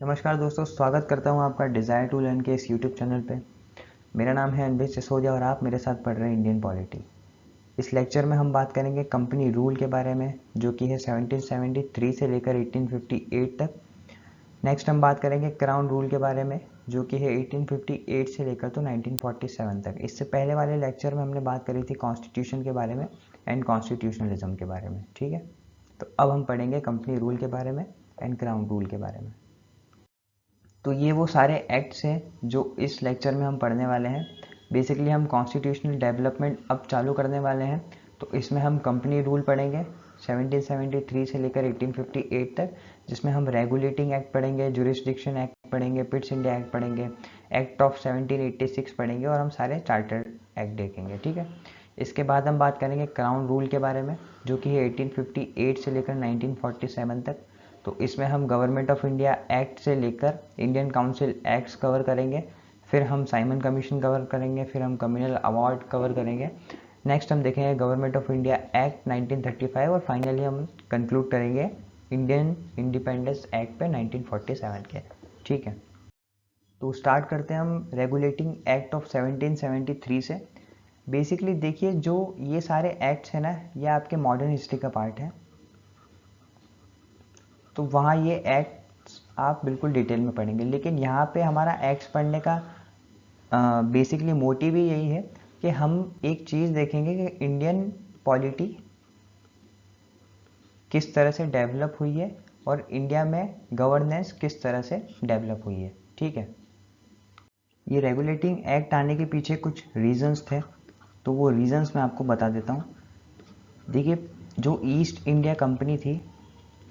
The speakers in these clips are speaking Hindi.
नमस्कार दोस्तों, स्वागत करता हूं आपका डिज़ायर टू लर्न के इस यूट्यूब चैनल पे। मेरा नाम है अनभिज सिसोदिया और आप मेरे साथ पढ़ रहे हैं इंडियन पॉलिटी। इस लेक्चर में हम बात करेंगे कंपनी रूल के बारे में, जो कि है 1773 से लेकर 1858 तक। नेक्स्ट हम बात करेंगे क्राउन रूल के बारे में, जो कि है 1858 से लेकर तो 1947 तक। इससे पहले वाले लेक्चर में हमने बात करी थी कॉन्स्टिट्यूशन के बारे में एंड कॉन्स्टिट्यूशनलिज्म के बारे में। ठीक है, तो अब हम पढ़ेंगे कंपनी रूल के बारे में एंड क्राउन रूल के बारे में। तो ये वो सारे एक्ट्स हैं जो इस लेक्चर में हम पढ़ने वाले हैं। बेसिकली हम कॉन्स्टिट्यूशनल डेवलपमेंट अब चालू करने वाले हैं, तो इसमें हम कंपनी रूल पढ़ेंगे 1773 से लेकर 1858 तक, जिसमें हम रेगुलेटिंग एक्ट पढ़ेंगे, जुरिस्डिक्शन एक्ट पढ़ेंगे, पिट्स इंडिया एक्ट पढ़ेंगे, एक्ट ऑफ 1786 पढ़ेंगे और हम सारे चार्टर्ड एक्ट देखेंगे। ठीक है, इसके बाद हम बात करेंगे क्राउन रूल के बारे में, जो कि है 1858 से लेकर 1947 तक। तो इसमें हम गवर्नमेंट ऑफ इंडिया एक्ट से लेकर इंडियन काउंसिल एक्ट्स कवर करेंगे, फिर हम साइमन कमीशन कवर करेंगे, फिर हम कम्युनल अवार्ड कवर करेंगे। नेक्स्ट हम देखेंगे गवर्नमेंट ऑफ इंडिया एक्ट 1935 और फाइनली हम कंक्लूड करेंगे इंडियन इंडिपेंडेंस एक्ट पे 1947 के। ठीक है, तो स्टार्ट करते हैं हम रेगुलेटिंग एक्ट ऑफ 1773 से। बेसिकली देखिए, जो ये सारे एक्ट्स हैं ना, ये आपके मॉडर्न हिस्ट्री का पार्ट है, तो वहाँ ये एक्ट्स आप बिल्कुल डिटेल में पढ़ेंगे। लेकिन यहाँ पे हमारा एक्ट्स पढ़ने का बेसिकली मोटिव ही यही है कि हम एक चीज़ देखेंगे कि इंडियन पॉलिटी किस तरह से डेवलप हुई है और इंडिया में गवर्नेंस किस तरह से डेवलप हुई है। ठीक है, ये रेगुलेटिंग एक्ट आने के पीछे कुछ रीजंस थे, तो वो रीजंस मैं आपको बता देता हूँ। देखिए, जो ईस्ट इंडिया कंपनी थी,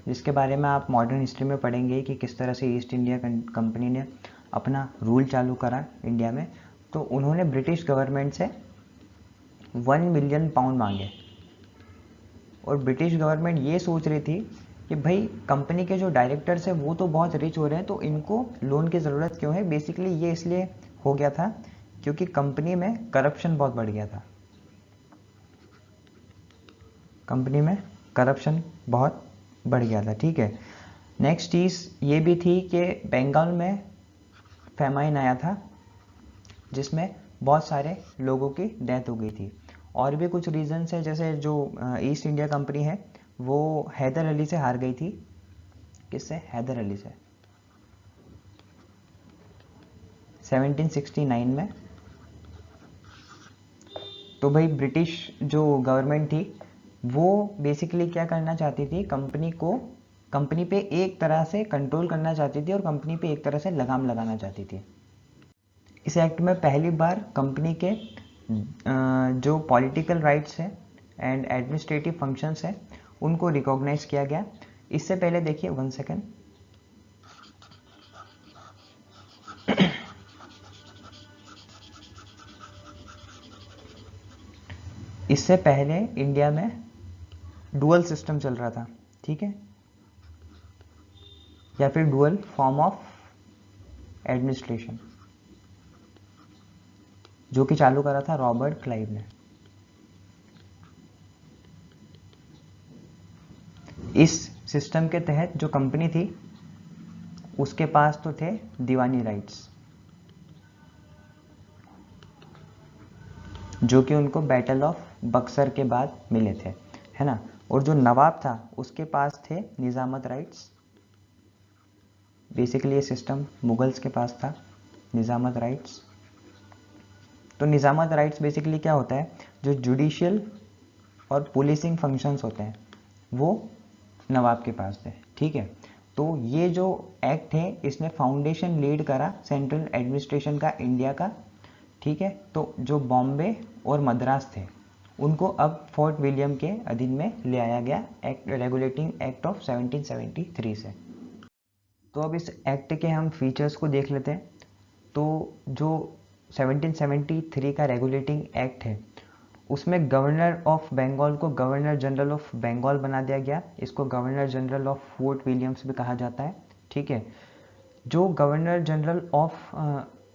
जिसके बारे में आप मॉडर्न हिस्ट्री में पढ़ेंगे कि किस तरह से ईस्ट इंडिया कंपनी ने अपना रूल चालू करा इंडिया में, तो उन्होंने ब्रिटिश गवर्नमेंट से 1 मिलियन पाउंड मांगे। और ब्रिटिश गवर्नमेंट ये सोच रही थी कि भाई कंपनी के जो डायरेक्टर्स हैं वो तो बहुत रिच हो रहे हैं, तो इनको लोन की ज़रूरत क्यों है। बेसिकली ये इसलिए हो गया था क्योंकि कंपनी में करप्शन बहुत बढ़ गया था। कंपनी में करप्शन बहुत बढ़ गया था। ठीक है, नेक्स्ट चीज़ ये भी थी कि बंगाल में फेमाइन आया था, जिसमें बहुत सारे लोगों की डेथ हो गई थी। और भी कुछ रीजंस है, जैसे जो ईस्ट इंडिया कंपनी है वो हैदर अली से हार गई थी। किससे? हैदर अली से 1769 में। तो भाई ब्रिटिश जो गवर्नमेंट थी वो बेसिकली क्या करना चाहती थी, कंपनी पे एक तरह से कंट्रोल करना चाहती थी और कंपनी पे एक तरह से लगाम लगाना चाहती थी। इस एक्ट में पहली बार कंपनी के जो पॉलिटिकल राइट्स है एंड एडमिनिस्ट्रेटिव फंक्शंस है उनको रिकॉग्नाइज किया गया। इससे पहले देखिए, 1 सेकेंड, इससे पहले इंडिया में डुअल सिस्टम चल रहा था। ठीक है, या फिर डुअल फॉर्म ऑफ एडमिनिस्ट्रेशन, जो कि चालू करा था रॉबर्ट क्लाइव ने। इस सिस्टम के तहत जो कंपनी थी उसके पास तो थे दीवानी राइट्स, जो कि उनको बैटल ऑफ बक्सर के बाद मिले थे, है ना। और जो नवाब था उसके पास थे निजामत राइट्स। बेसिकली ये सिस्टम मुगल्स के पास था, निजामत राइट्स। तो निजामत राइट्स बेसिकली क्या होता है, जो जुडिशियल और पुलिसिंग फंक्शंस होते हैं वो नवाब के पास थे। ठीक है, तो ये जो एक्ट है इसने फाउंडेशन लीड करा सेंट्रल एडमिनिस्ट्रेशन का इंडिया का। ठीक है, तो जो बॉम्बे और मद्रास थे उनको अब फोर्ट विलियम के अधीन में ले आया गया एक्ट, रेगुलेटिंग एक्ट ऑफ 1773 से। तो अब इस एक्ट के हम फीचर्स को देख लेते हैं। तो जो 1773 का रेगुलेटिंग एक्ट है उसमें गवर्नर ऑफ बंगाल को गवर्नर जनरल ऑफ बंगाल बना दिया गया। इसको governor general of fort Williams भी कहा जाता है। ठीक है, जो गवर्नर जनरल ऑफ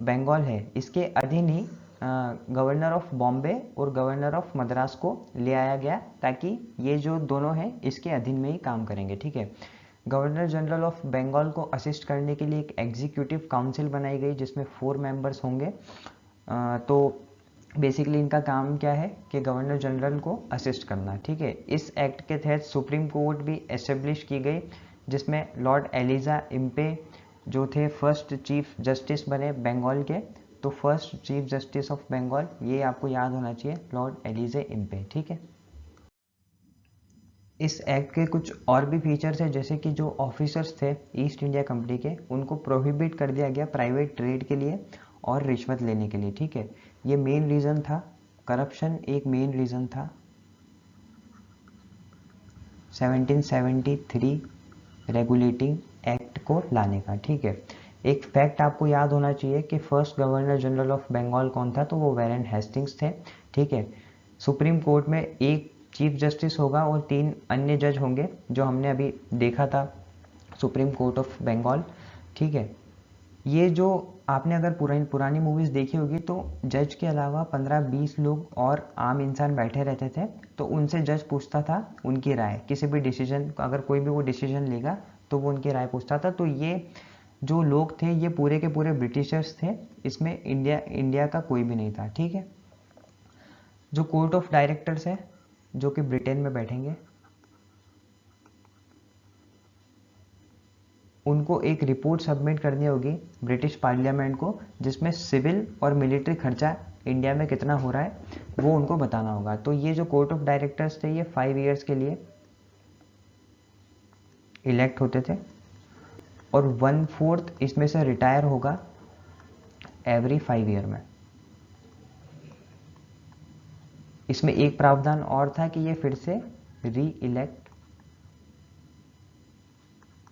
बंगाल है इसके अधीन ही गवर्नर ऑफ बॉम्बे और गवर्नर ऑफ मद्रास को ले आया गया, ताकि ये जो दोनों हैं इसके अधीन में ही काम करेंगे। ठीक है, गवर्नर जनरल ऑफ बंगाल को असिस्ट करने के लिए एक एग्जीक्यूटिव काउंसिल बनाई गई जिसमें 4 मेंबर्स होंगे। तो बेसिकली इनका काम क्या है कि गवर्नर जनरल को असिस्ट करना, ठीक है। इस एक्ट के तहत सुप्रीम कोर्ट भी एस्टेब्लिश की गई जिसमें लॉर्ड एलिजा इम्पे जो थे फर्स्ट चीफ जस्टिस बने बंगाल के। तो first chief justice of Bengal, ये आपको याद होना चाहिए, लॉर्ड एलिजा इम्पे, ठीक है। इस एक्ट के कुछ और भी फीचर्स हैं, जैसे कि जो ऑफिसर्स थे ईस्ट इंडिया कंपनी के, उनको प्रोहिबिट कर दिया गया प्राइवेट ट्रेड के लिए और रिश्वत लेने के लिए, ठीक है। ये मेन रीज़न था, करप्शन एक मेन रीज़न था 1773 रेगुलेटिंग एक्ट को लाने का, ठीक है। एक फैक्ट आपको याद होना चाहिए कि first governor general of Bengal कौन था, तो वो वारेन हेस्टिंग्स थे, ठीक है। सुप्रीम कोर्ट में एक चीफ जस्टिस होगा और 3 अन्य जज होंगे, जो हमने अभी देखा था सुप्रीम कोर्ट ऑफ बंगाल, ठीक है। ये जो आपने अगर पुरानी मूवीज़ देखी होगी तो जज के अलावा 15-20 लोग और आम इंसान बैठे रहते थे, तो उनसे जज पूछता था उनकी राय, किसी भी डिसीजन, अगर कोई भी वो डिसीजन लेगा तो वो उनकी राय पूछता था। तो ये जो लोग थे ये पूरे के पूरे ब्रिटिशर्स थे, इसमें इंडिया का कोई भी नहीं था, ठीक है। जो कोर्ट ऑफ डायरेक्टर्स है जो कि ब्रिटेन में बैठेंगे, उनको एक रिपोर्ट सबमिट करनी होगी ब्रिटिश पार्लियामेंट को, जिसमें सिविल और मिलिट्री खर्चा इंडिया में कितना हो रहा है वो उनको बताना होगा। तो ये जो कोर्ट ऑफ डायरेक्टर्स थे ये 5 ईयर्स के लिए इलेक्ट होते थे और 1/4 इसमें से रिटायर होगा एवरी 5 ईयर में। इसमें एक प्रावधान और था कि ये फिर से री इलेक्ट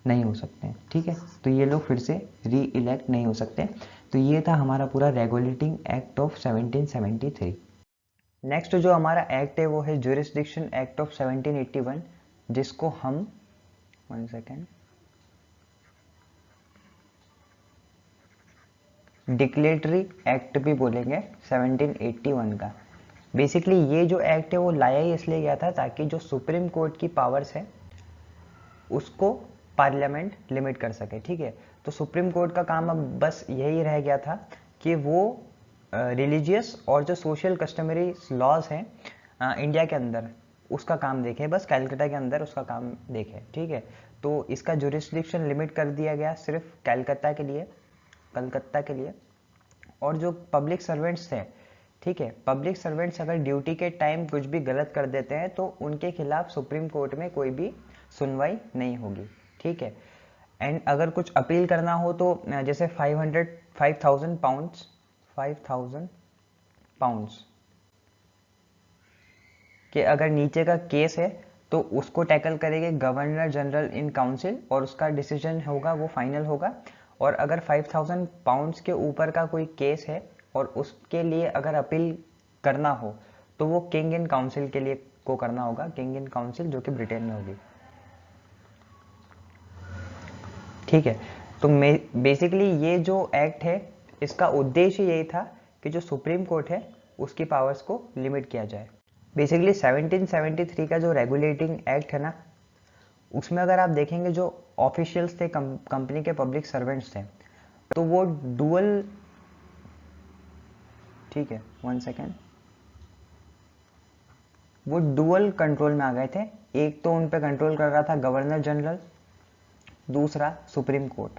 नहीं हो सकते हैं, ठीक है। तो ये लोग फिर से री इलेक्ट नहीं हो सकते। तो ये था हमारा पूरा रेगुलेटिंग एक्ट ऑफ 1773। नेक्स्ट जो हमारा एक्ट है वो है ज्यूरिसडिक्शन एक्ट ऑफ 1781, जिसको हम 1 सेकेंड डिक्लेटरी एक्ट भी बोलेंगे 1781 का। बेसिकली ये जो एक्ट है वो लाया ही इसलिए गया था ताकि जो सुप्रीम कोर्ट की पावर्स है उसको पार्लियामेंट लिमिट कर सके, ठीक है। तो सुप्रीम कोर्ट का काम अब बस यही रह गया था कि वो रिलीजियस और जो सोशल कस्टमरी लॉज हैं इंडिया के अंदर उसका काम देखे, बस कैलकाटा के अंदर उसका काम देखे, ठीक है। तो इसका जुरिस्डिक्शन लिमिट कर दिया गया सिर्फ कलकत्ता के लिए। और जो पब्लिक सर्वेंट्स थे, ठीक है, पब्लिक सर्वेंट्स अगर ड्यूटी के टाइम कुछ भी गलत कर देते हैं तो उनके खिलाफ सुप्रीम कोर्ट में कोई भी सुनवाई नहीं होगी, ठीक है। एंड अगर कुछ अपील करना हो तो जैसे 5,000 पाउंड्स कि अगर नीचे का केस है तो उसको टैकल करेंगे गवर्नर जनरल इन काउंसिल और उसका डिसीजन होगा वो फाइनल होगा। और अगर 5,000 पाउंड्स के ऊपर का कोई केस है और उसके लिए अगर अपील करना हो तो वो किंग इन काउंसिल के लिए को करना होगा, किंग इन काउंसिल जो कि ब्रिटेन में होगी, ठीक है। तो बेसिकली ये जो एक्ट है इसका उद्देश्य यही था कि जो सुप्रीम कोर्ट है उसकी पावर्स को लिमिट किया जाए। बेसिकली 1773 का जो रेगुलेटिंग एक्ट है ना, उसमें अगर आप देखेंगे जो ऑफिशियल्स थे कंपनी के पब्लिक सर्वेंट्स थे तो वो डुअल, ठीक है 1 सेकेंड, वो डुअल कंट्रोल में आ गए थे। एक तो उन पे कंट्रोल कर रहा था गवर्नर जनरल, दूसरा सुप्रीम कोर्ट,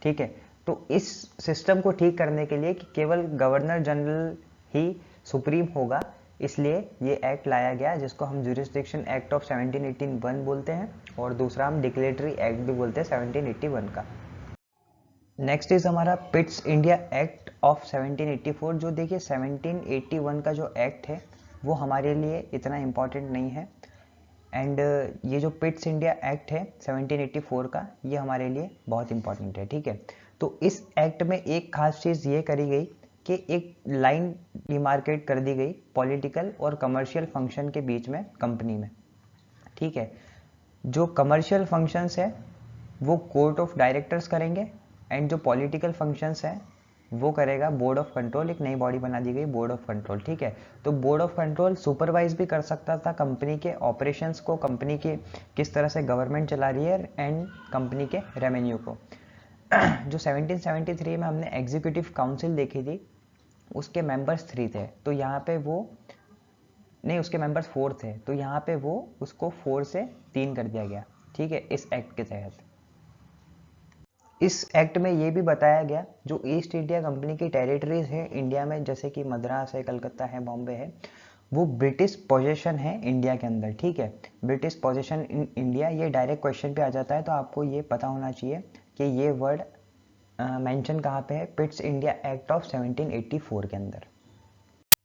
ठीक है। तो इस सिस्टम को ठीक करने के लिए कि केवल गवर्नर जनरल ही सुप्रीम होगा, इसलिए ये एक्ट लाया गया जिसको हम ज्यूरिसडिक्शन एक्ट ऑफ 1781 बोलते हैं और दूसरा हम डिक्लेटरी एक्ट भी बोलते हैं 1781 का। नेक्स्ट इज हमारा पिट्स इंडिया एक्ट ऑफ 1784। जो देखिए 1781 का जो एक्ट है वो हमारे लिए इतना इम्पॉर्टेंट नहीं है एंड ये जो पिट्स इंडिया एक्ट है 1784 का ये हमारे लिए बहुत इंपॉर्टेंट है, ठीक है। तो इस एक्ट में एक खास चीज़ ये करी गई कि एक लाइन डिमार्केट कर दी गई पॉलिटिकल और कमर्शियल फंक्शन के बीच में कंपनी में, ठीक है। जो कमर्शियल फंक्शंस है वो कोर्ट ऑफ डायरेक्टर्स करेंगे एंड जो पॉलिटिकल फंक्शंस हैं वो करेगा बोर्ड ऑफ कंट्रोल, एक नई बॉडी बना दी गई बोर्ड ऑफ कंट्रोल, ठीक है। तो बोर्ड ऑफ कंट्रोल सुपरवाइज भी कर सकता था कंपनी के ऑपरेशंस को, कंपनी के किस तरह से गवर्नमेंट चला रही है एंड कंपनी के रेवेन्यू को। जो 1773 में हमने एग्जीक्यूटिव काउंसिल देखी थी, उसके मेंबर्स 3 थे, तो यहाँ पे वो नहीं, उसके मेंबर्स 4 थे, तो यहाँ पे वो उसको 4 से 3 कर दिया गया, ठीक है, इस एक्ट के तहत। इस एक्ट में ये भी बताया गया जो ईस्ट इंडिया कंपनी की टेरिटरीज है इंडिया में, जैसे कि मद्रास है, कलकत्ता है, बॉम्बे है, वो ब्रिटिश पोजीशन है इंडिया के अंदर, ठीक है। ब्रिटिश पोजीशन इन इंडिया, ये डायरेक्ट क्वेश्चन पे आ जाता है, तो आपको ये पता होना चाहिए कि ये वर्ड मेंशन कहाँ पे है, पिट्स इंडिया एक्ट ऑफ 1784 के अंदर।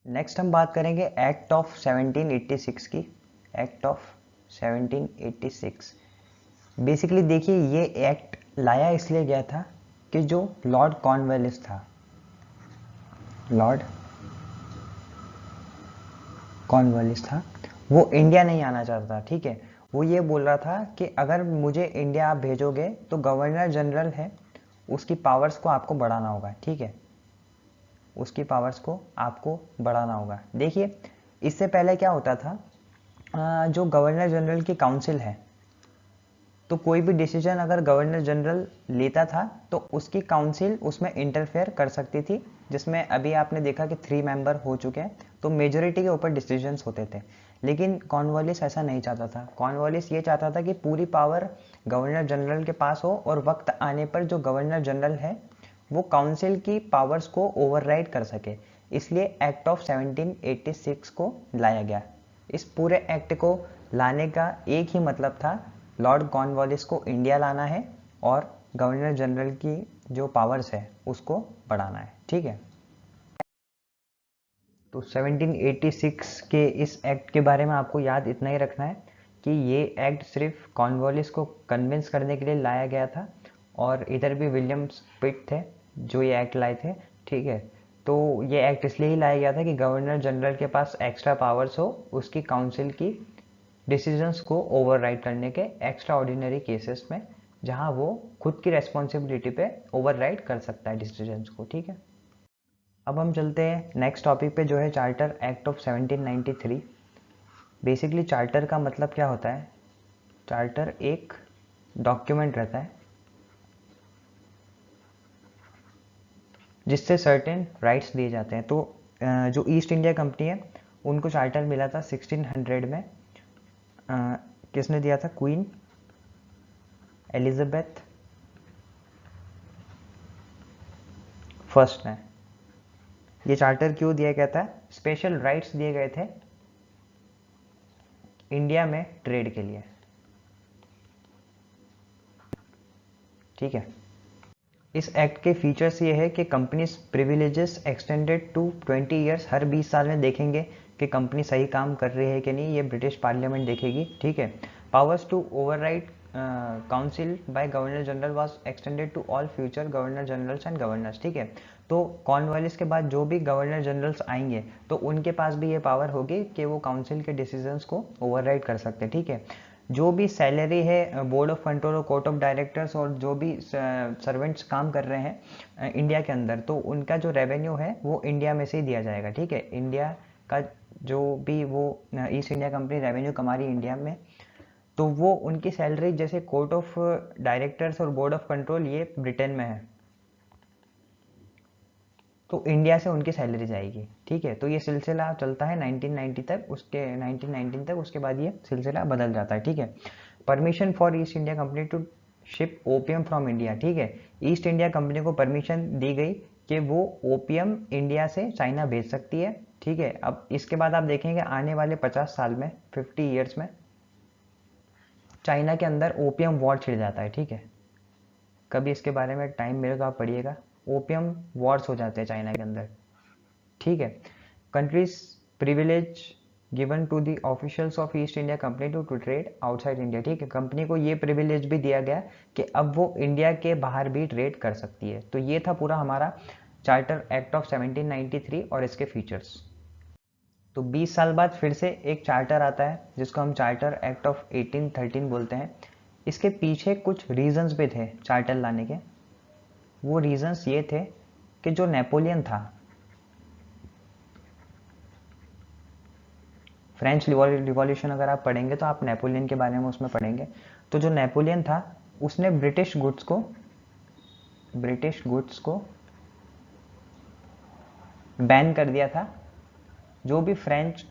नेक्स्ट हम बात करेंगे एक्ट ऑफ 1786 की। एक्ट ऑफ 1786 बेसिकली देखिए, ये एक्ट लाया इसलिए गया था कि जो लॉर्ड कॉर्नवालिस था, लॉर्ड कॉर्नवालिस था, वो इंडिया नहीं आना चाहता था, ठीक है। वो ये बोल रहा था कि अगर मुझे इंडिया आप भेजोगे तो गवर्नर जनरल है, उसकी पावर्स को आपको बढ़ाना होगा, ठीक है, उसकी पावर्स को आपको बढ़ाना होगा। देखिए, इससे पहले क्या होता था, जो गवर्नर जनरल की काउंसिल है, तो कोई भी डिसीजन अगर गवर्नर जनरल लेता था तो उसकी काउंसिल उसमें इंटरफेयर कर सकती थी, जिसमें अभी आपने देखा कि 3 मेंबर हो चुके हैं, तो मेजोरिटी के ऊपर डिसीजंस होते थे। लेकिन कॉर्नवालिस ऐसा नहीं चाहता था। कॉर्नवालिस ये चाहता था कि पूरी पावर गवर्नर जनरल के पास हो, और वक्त आने पर जो गवर्नर जनरल है वो काउंसिल की पावर्स को ओवरराइड कर सके। इसलिए एक्ट ऑफ 1786 को लाया गया। इस पूरे एक्ट को लाने का एक ही मतलब था, लॉर्ड कॉर्नवालिस को इंडिया लाना है और गवर्नर जनरल की जो पावर्स है उसको बढ़ाना है, ठीक है। तो 1786 के इस एक्ट के बारे में आपको याद इतना ही रखना है कि ये एक्ट सिर्फ कॉर्नवालिस को कन्विंस करने के लिए लाया गया था, और इधर भी विलियम पिट थे जो ये एक्ट लाए थे, ठीक है। तो ये एक्ट इसलिए ही लाया गया था कि गवर्नर जनरल के पास एक्स्ट्रा पावर्स हो, उसकी काउंसिल की डिसीजंस को ओवरराइड करने के एक्स्ट्रा ऑर्डिनरी केसेस में, जहां वो खुद की रेस्पॉन्सिबिलिटी पे ओवरराइड कर सकता है डिसीजंस को, ठीक है। अब हम चलते हैं नेक्स्ट टॉपिक पे, जो है charter act of 1793। Basically charter का मतलब क्या होता है, चार्टर एक डॉक्यूमेंट रहता है जिससे सर्टेन राइट्स दिए जाते हैं। तो जो ईस्ट इंडिया कंपनी है उनको चार्टर मिला था 1600 में। किसने दिया था, क्वीन एलिजाबेथ फर्स्ट ने। ये चार्टर क्यों दिया गया था, स्पेशल राइट्स दिए गए थे इंडिया में ट्रेड के लिए, ठीक है। इस एक्ट के फीचर्स ये है कि companies privileges extended to 20 years. हर 20 साल में देखेंगे कि कंपनी सही काम कर रही है कि नहीं, ये ब्रिटिश पार्लियामेंट देखेगी, ठीक है। Powers to override council by governor general was extended to all future governor generals and governors, ठीक है। तो कॉर्नवालिस के बाद जो भी गवर्नर जनरल्स आएंगे तो उनके पास भी ये पावर होगी कि वो काउंसिल के डिसीजंस को ओवरराइड कर सकते हैं, ठीक है। जो भी सैलरी है बोर्ड ऑफ कंट्रोल और कोर्ट ऑफ डायरेक्टर्स और जो भी सर्वेंट्स काम कर रहे हैं इंडिया के अंदर, तो उनका जो रेवेन्यू है वो इंडिया में से ही दिया जाएगा, ठीक है। इंडिया का जो भी वो ईस्ट इंडिया कंपनी रेवेन्यू कमा रही है इंडिया में, तो वो उनकी सैलरी, जैसे कोर्ट ऑफ डायरेक्टर्स और बोर्ड ऑफ कंट्रोल ये ब्रिटेन में है, तो इंडिया से उनकी सैलरी जाएगी, ठीक है। तो ये सिलसिला चलता है 1990 तक, उसके 1919 तक, उसके बाद ये सिलसिला बदल जाता है, ठीक है। Permission for East India Company to ship opium from India, ठीक है। ईस्ट इंडिया कंपनी को परमिशन दी गई कि वो ओपियम इंडिया से चाइना भेज सकती है, ठीक है। अब इसके बाद आप देखेंगे आने वाले 50 साल में, 50 ईयर्स में चाइना के अंदर ओपियम वॉर छिड़ जाता है, ठीक है। कभी इसके बारे में टाइम मिले तो आप पढ़िएगा। ओपियम वॉर्स हो जाते हैं चाइना के अंदर, ठीक है। Countries privilege given to the officials of East India Company to trade outside India, ठीक है। कंपनी को ये प्रिविलेज भी दिया गया कि अब वो इंडिया के बाहर भी ट्रेड कर सकती है। तो ये था पूरा हमारा चार्टर एक्ट ऑफ 1793 और इसके फीचर्स। तो 20 साल बाद फिर से एक चार्टर आता है जिसको हम चार्टर एक्ट ऑफ 1813 बोलते हैं। इसके पीछे कुछ रीजंस भी थे चार्टर लाने के। वो रीजंस ये थे कि जो नेपोलियन था, फ्रेंच रिवॉल्यूशन अगर आप पढ़ेंगे तो आप नेपोलियन के बारे में उसमें पढ़ेंगे। तो जो नेपोलियन था उसने ब्रिटिश गुड्स को बैन कर दिया था, जो भी फ्रेंच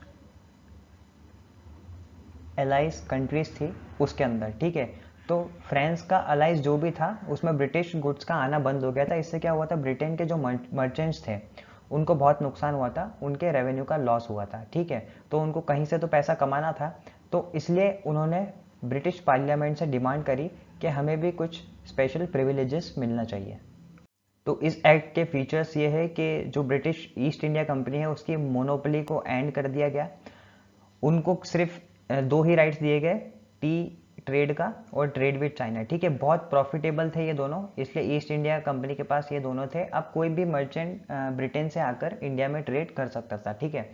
एलाइज कंट्रीज थी उसके अंदर, ठीक है। तो फ्रांस का अलाइज जो भी था उसमें ब्रिटिश गुड्स का आना बंद हो गया था। इससे क्या हुआ था, ब्रिटेन के जो मर्चेंट्स थे उनको बहुत नुकसान हुआ था, उनके रेवेन्यू का लॉस हुआ था, ठीक है। तो उनको कहीं से तो पैसा कमाना था, तो इसलिए उन्होंने ब्रिटिश पार्लियामेंट से डिमांड करी कि हमें भी कुछ स्पेशल प्रिविलेजेस मिलना चाहिए। तो इस एक्ट के फीचर्स ये है कि जो ब्रिटिश ईस्ट इंडिया कंपनी है उसकी मोनोपोली को एंड कर दिया गया। उनको सिर्फ दो ही राइट्स दिए गए, टी ट्रेड का और ट्रेड विद चाइना, ठीक है। बहुत प्रॉफिटेबल थे ये दोनों, इसलिए ईस्ट इंडिया कंपनी के पास ये दोनों थे। अब कोई भी मर्चेंट ब्रिटेन से आकर इंडिया में ट्रेड कर सकता था, ठीक है।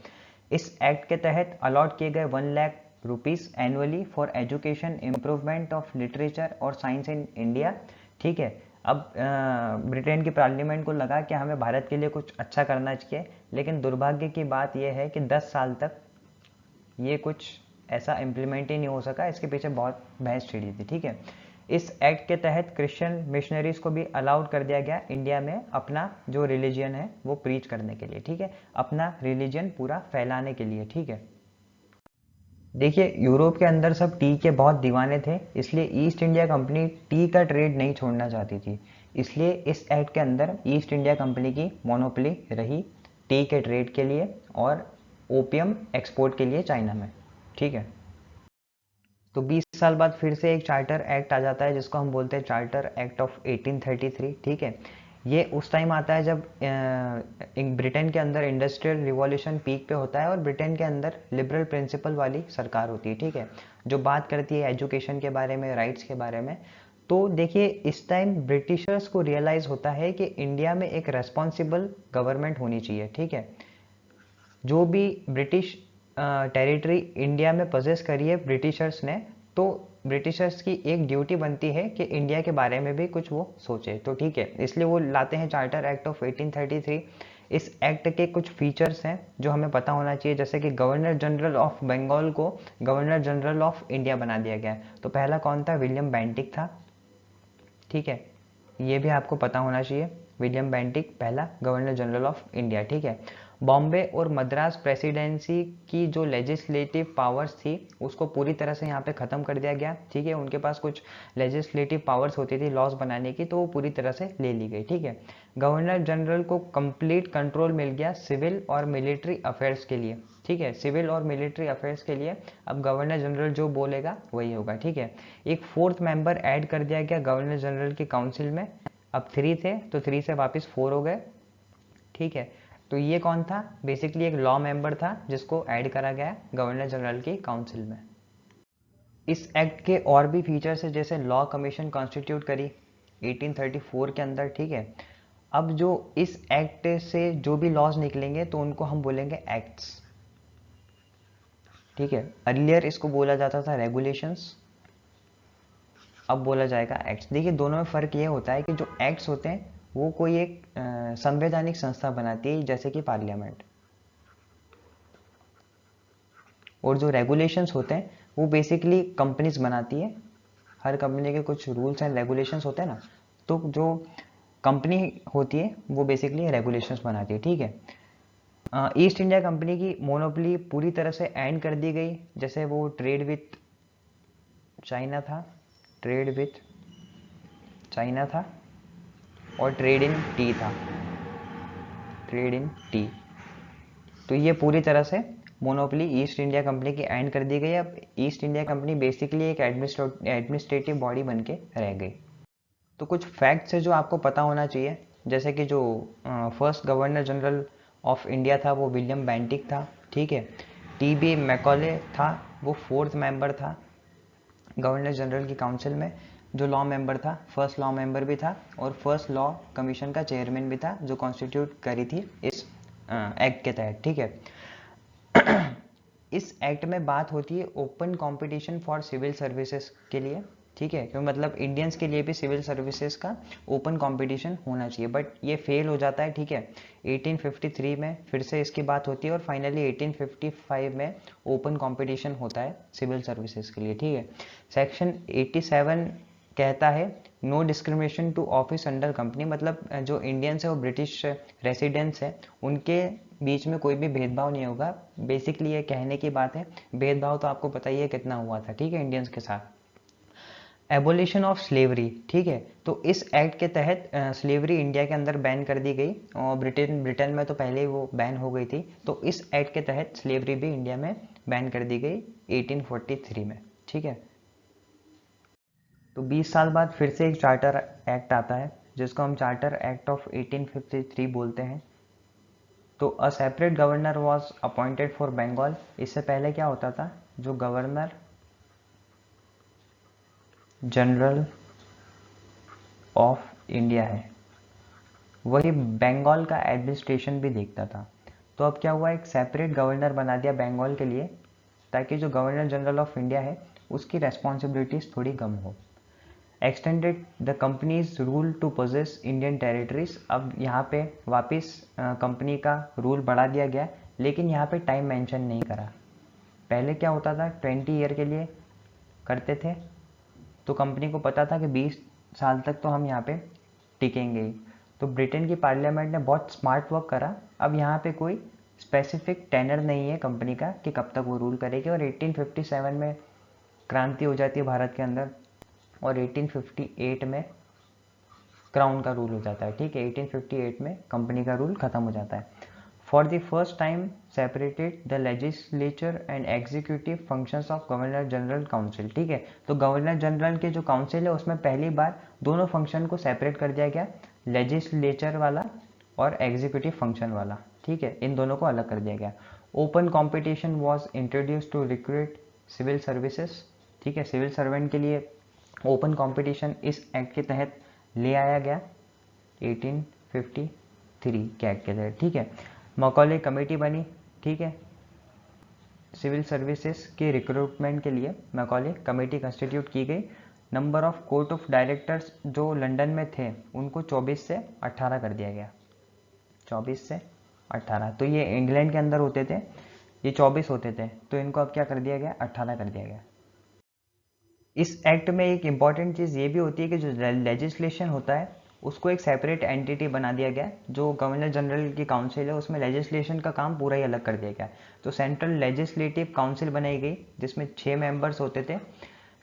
इस एक्ट के तहत अलॉट किए गए 1 lakh rupees annually for education, improvement of literature और साइंस इन इंडिया, ठीक है। अब ब्रिटेन की पार्लियामेंट को लगा कि हमें भारत के लिए कुछ अच्छा करना चाहिए, लेकिन दुर्भाग्य की बात यह है कि 10 साल तक ये कुछ ऐसा इम्प्लीमेंट ही नहीं हो सका। इसके पीछे बहुत बहस छिड़ी थी, ठीक है। इस एक्ट के तहत क्रिश्चियन मिशनरीज को भी अलाउड कर दिया गया इंडिया में अपना जो रिलीजन है वो प्रीच करने के लिए, ठीक है, अपना रिलीजन पूरा फैलाने के लिए, ठीक है। देखिए, यूरोप के अंदर सब टी के बहुत दीवाने थे, इसलिए ईस्ट इंडिया कंपनी टी का ट्रेड नहीं छोड़ना चाहती थी। इसलिए इस एक्ट के अंदर ईस्ट इंडिया कंपनी की मोनोपोली रही टी के ट्रेड के लिए और ओपियम एक्सपोर्ट के लिए चाइना में, ठीक है। तो 20 साल बाद फिर से एक चार्टर एक्ट आ जाता है जिसको हम बोलते हैं चार्टर एक्ट ऑफ 1833, ठीक है। ये उस टाइम आता है जब ब्रिटेन के अंदर इंडस्ट्रियल रिवॉल्यूशन पीक पे होता है और ब्रिटेन के अंदर लिबरल प्रिंसिपल वाली सरकार होती है, ठीक है, जो बात करती है एजुकेशन के बारे में, राइट्स के बारे में। तो देखिए, इस टाइम ब्रिटिशर्स को रियलाइज होता है कि इंडिया में एक रेस्पॉन्सिबल गवर्नमेंट होनी चाहिए, ठीक है। जो भी ब्रिटिश टेरिटरी इंडिया में पजेस करी है ब्रिटिशर्स ने, तो ब्रिटिशर्स की एक ड्यूटी बनती है कि इंडिया के बारे में भी कुछ वो सोचे, तो ठीक है, इसलिए वो लाते हैं चार्टर एक्ट ऑफ 1833। इस एक्ट के कुछ फीचर्स हैं जो हमें पता होना चाहिए, जैसे कि गवर्नर जनरल ऑफ बंगाल को गवर्नर जनरल ऑफ इंडिया बना दिया गया। तो पहला कौन था, विलियम बेंटिक था, ठीक है, ये भी आपको पता होना चाहिए। विलियम बेंटिक पहला गवर्नर जनरल ऑफ इंडिया, ठीक है। बॉम्बे और मद्रास प्रेसिडेंसी की जो लेजिस्लेटिव पावर्स थी उसको पूरी तरह से यहाँ पे ख़त्म कर दिया गया, ठीक है। उनके पास कुछ लेजिस्लेटिव पावर्स होती थी लॉज बनाने की, तो वो पूरी तरह से ले ली गई, ठीक है। गवर्नर जनरल को कंप्लीट कंट्रोल मिल गया सिविल और मिलिट्री अफेयर्स के लिए, ठीक है। सिविल और मिलिट्री अफेयर्स के लिए अब गवर्नर जनरल जो बोलेगा वही होगा, ठीक है। एक 4th मेंबर ऐड कर दिया गया गवर्नर जनरल की काउंसिल में। अब 3 थे तो 3 से वापस 4 हो गए, ठीक है। तो ये कौन था, बेसिकली एक लॉ मेंबर था जिसको ऐड करा गया गवर्नर जनरल की काउंसिल में। इस एक्ट के और भी फीचर्स है, जैसे लॉ कमीशन कॉन्स्टिट्यूट करी 1834 के अंदर, ठीक है। अब जो इस एक्ट से जो भी लॉज निकलेंगे तो उनको हम बोलेंगे एक्ट्स, ठीक है। अर्लियर इसको बोला जाता था रेगुलेशंस, अब बोला जाएगा एक्ट्स। देखिए, दोनों में फ़र्क ये होता है कि जो एक्ट्स होते हैं वो कोई एक संवैधानिक संस्था बनाती है, जैसे कि पार्लियामेंट, और जो रेगुलेशंस होते हैं वो बेसिकली कंपनीज बनाती है। हर कंपनी के कुछ रूल्स एंड रेगुलेशंस होते हैं ना, तो जो कंपनी होती है वो बेसिकली रेगुलेशंस बनाती है, ठीक है। ईस्ट इंडिया कंपनी की मोनोपोली पूरी तरह से एंड कर दी गई, जैसे वो ट्रेड विथ चाइना था, ट्रेड विथ चाइना था, और ट्रेड इन टी था, ट्रेड इन टी। तो ये पूरी तरह से मोनोपोली ईस्ट इंडिया कंपनी की एंड कर दी गई। अब ईस्ट इंडिया कंपनी बेसिकली एक एडमिनिस्ट्रेटिव बॉडी बन के रह गई। तो कुछ फैक्ट्स है जो आपको पता होना चाहिए, जैसे कि जो first governor general of India था वो विलियम बेंटिक था, ठीक है। टी.बी. मैकॉले था, वो 4th मेंबर था गवर्नर जनरल की काउंसिल में। जो लॉ मेंबर था, फर्स्ट लॉ मेंबर भी था और फर्स्ट लॉ कमीशन का चेयरमैन भी था, जो कॉन्स्टिट्यूट करी थी इस एक्ट के तहत, ठीक है। इस एक्ट में बात होती है open competition for civil services के लिए, ठीक है, क्योंकि मतलब इंडियंस के लिए भी सिविल सर्विसेज का ओपन कंपटीशन होना चाहिए, बट ये फेल हो जाता है। ठीक है, 1853 में फिर से इसकी बात होती है और फाइनली 1855 में ओपन कंपटीशन होता है सिविल सर्विसेज के लिए। ठीक है, सेक्शन 87 कहता है no discrimination to office under company, मतलब जो इंडियंस है वो ब्रिटिश रेसिडेंट्स है उनके बीच में कोई भी भेदभाव नहीं होगा। बेसिकली ये कहने की बात है, भेदभाव तो आपको पता ही है कितना हुआ था, ठीक है, इंडियंस के साथ। एबोलिशन ऑफ स्लेवरी, ठीक है, तो इस एक्ट के तहत स्लेवरी इंडिया के अंदर बैन कर दी गई, और ब्रिटेन में तो पहले ही वो बैन हो गई थी, तो इस एक्ट के तहत स्लेवरी भी इंडिया में बैन कर दी गई 1843 में। ठीक है, तो 20 साल बाद फिर से एक चार्टर एक्ट आता है जिसको हम चार्टर एक्ट ऑफ 1853 बोलते हैं। तो a separate governor was appointed for Bengal. इससे पहले क्या होता था, जो गवर्नर जनरल ऑफ इंडिया है वही बंगाल का एडमिनिस्ट्रेशन भी देखता था। तो अब क्या हुआ, एक सेपरेट गवर्नर बना दिया बंगाल के लिए, ताकि जो गवर्नर जनरल ऑफ इंडिया है उसकी रेस्पॉन्सिबिलिटीज थोड़ी कम हो। Extended the company's rule to possess Indian territories. अब यहाँ पे वापस कंपनी का रूल बढ़ा दिया गया, लेकिन यहाँ पे टाइम मेंशन नहीं करा। पहले क्या होता था, 20 ईयर के लिए करते थे, तो कंपनी को पता था कि 20 साल तक तो हम यहाँ पे टिकेंगे ही। तो ब्रिटेन की पार्लियामेंट ने बहुत स्मार्ट वर्क करा। अब यहाँ पे कोई स्पेसिफिक टेनर नहीं है कंपनी का कि कब तक वो रूल करेगी, और 1857 में क्रांति हो जाती है भारत के अंदर, और 1858 में क्राउन का रूल हो जाता है। ठीक है, 1858 में कंपनी का रूल खत्म हो जाता है। For the first time separated the legislature and executive functions of governor general council. ठीक है, तो गवर्नर जनरल के जो काउंसिल है उसमें पहली बार दोनों फंक्शन को सेपरेट कर दिया गया, लेजिस्लेचर वाला और एग्जीक्यूटिव फंक्शन वाला। ठीक है, इन दोनों को अलग कर दिया गया। Open competition was introduce to recruit civil services. ठीक है, सिविल सर्वेंट के लिए ओपन कंपटीशन इस एक्ट के तहत ले आया गया 1853 के एक्ट के तहत। ठीक है, मकौले कमेटी बनी। ठीक है, सिविल सर्विसेज के रिक्रूटमेंट के लिए मकौले कमेटी कंस्टिट्यूट की गई। Number of court of directors जो लंदन में थे उनको 24 से 18 कर दिया गया, 24 से 18। तो ये इंग्लैंड के अंदर होते थे, ये 24 होते थे, तो इनको अब क्या कर दिया गया, 18 कर दिया गया। इस एक्ट में एक इम्पॉर्टेंट चीज़ ये भी होती है कि जो लेजिस्लेशन होता है उसको एक सेपरेट एंटिटी बना दिया गया। जो गवर्नर जनरल की काउंसिल है उसमें लेजिस्लेशन का काम पूरा ही अलग कर दिया गया। तो सेंट्रल लेजिस्लेटिव काउंसिल बनाई गई जिसमें 6 मेंबर्स होते थे।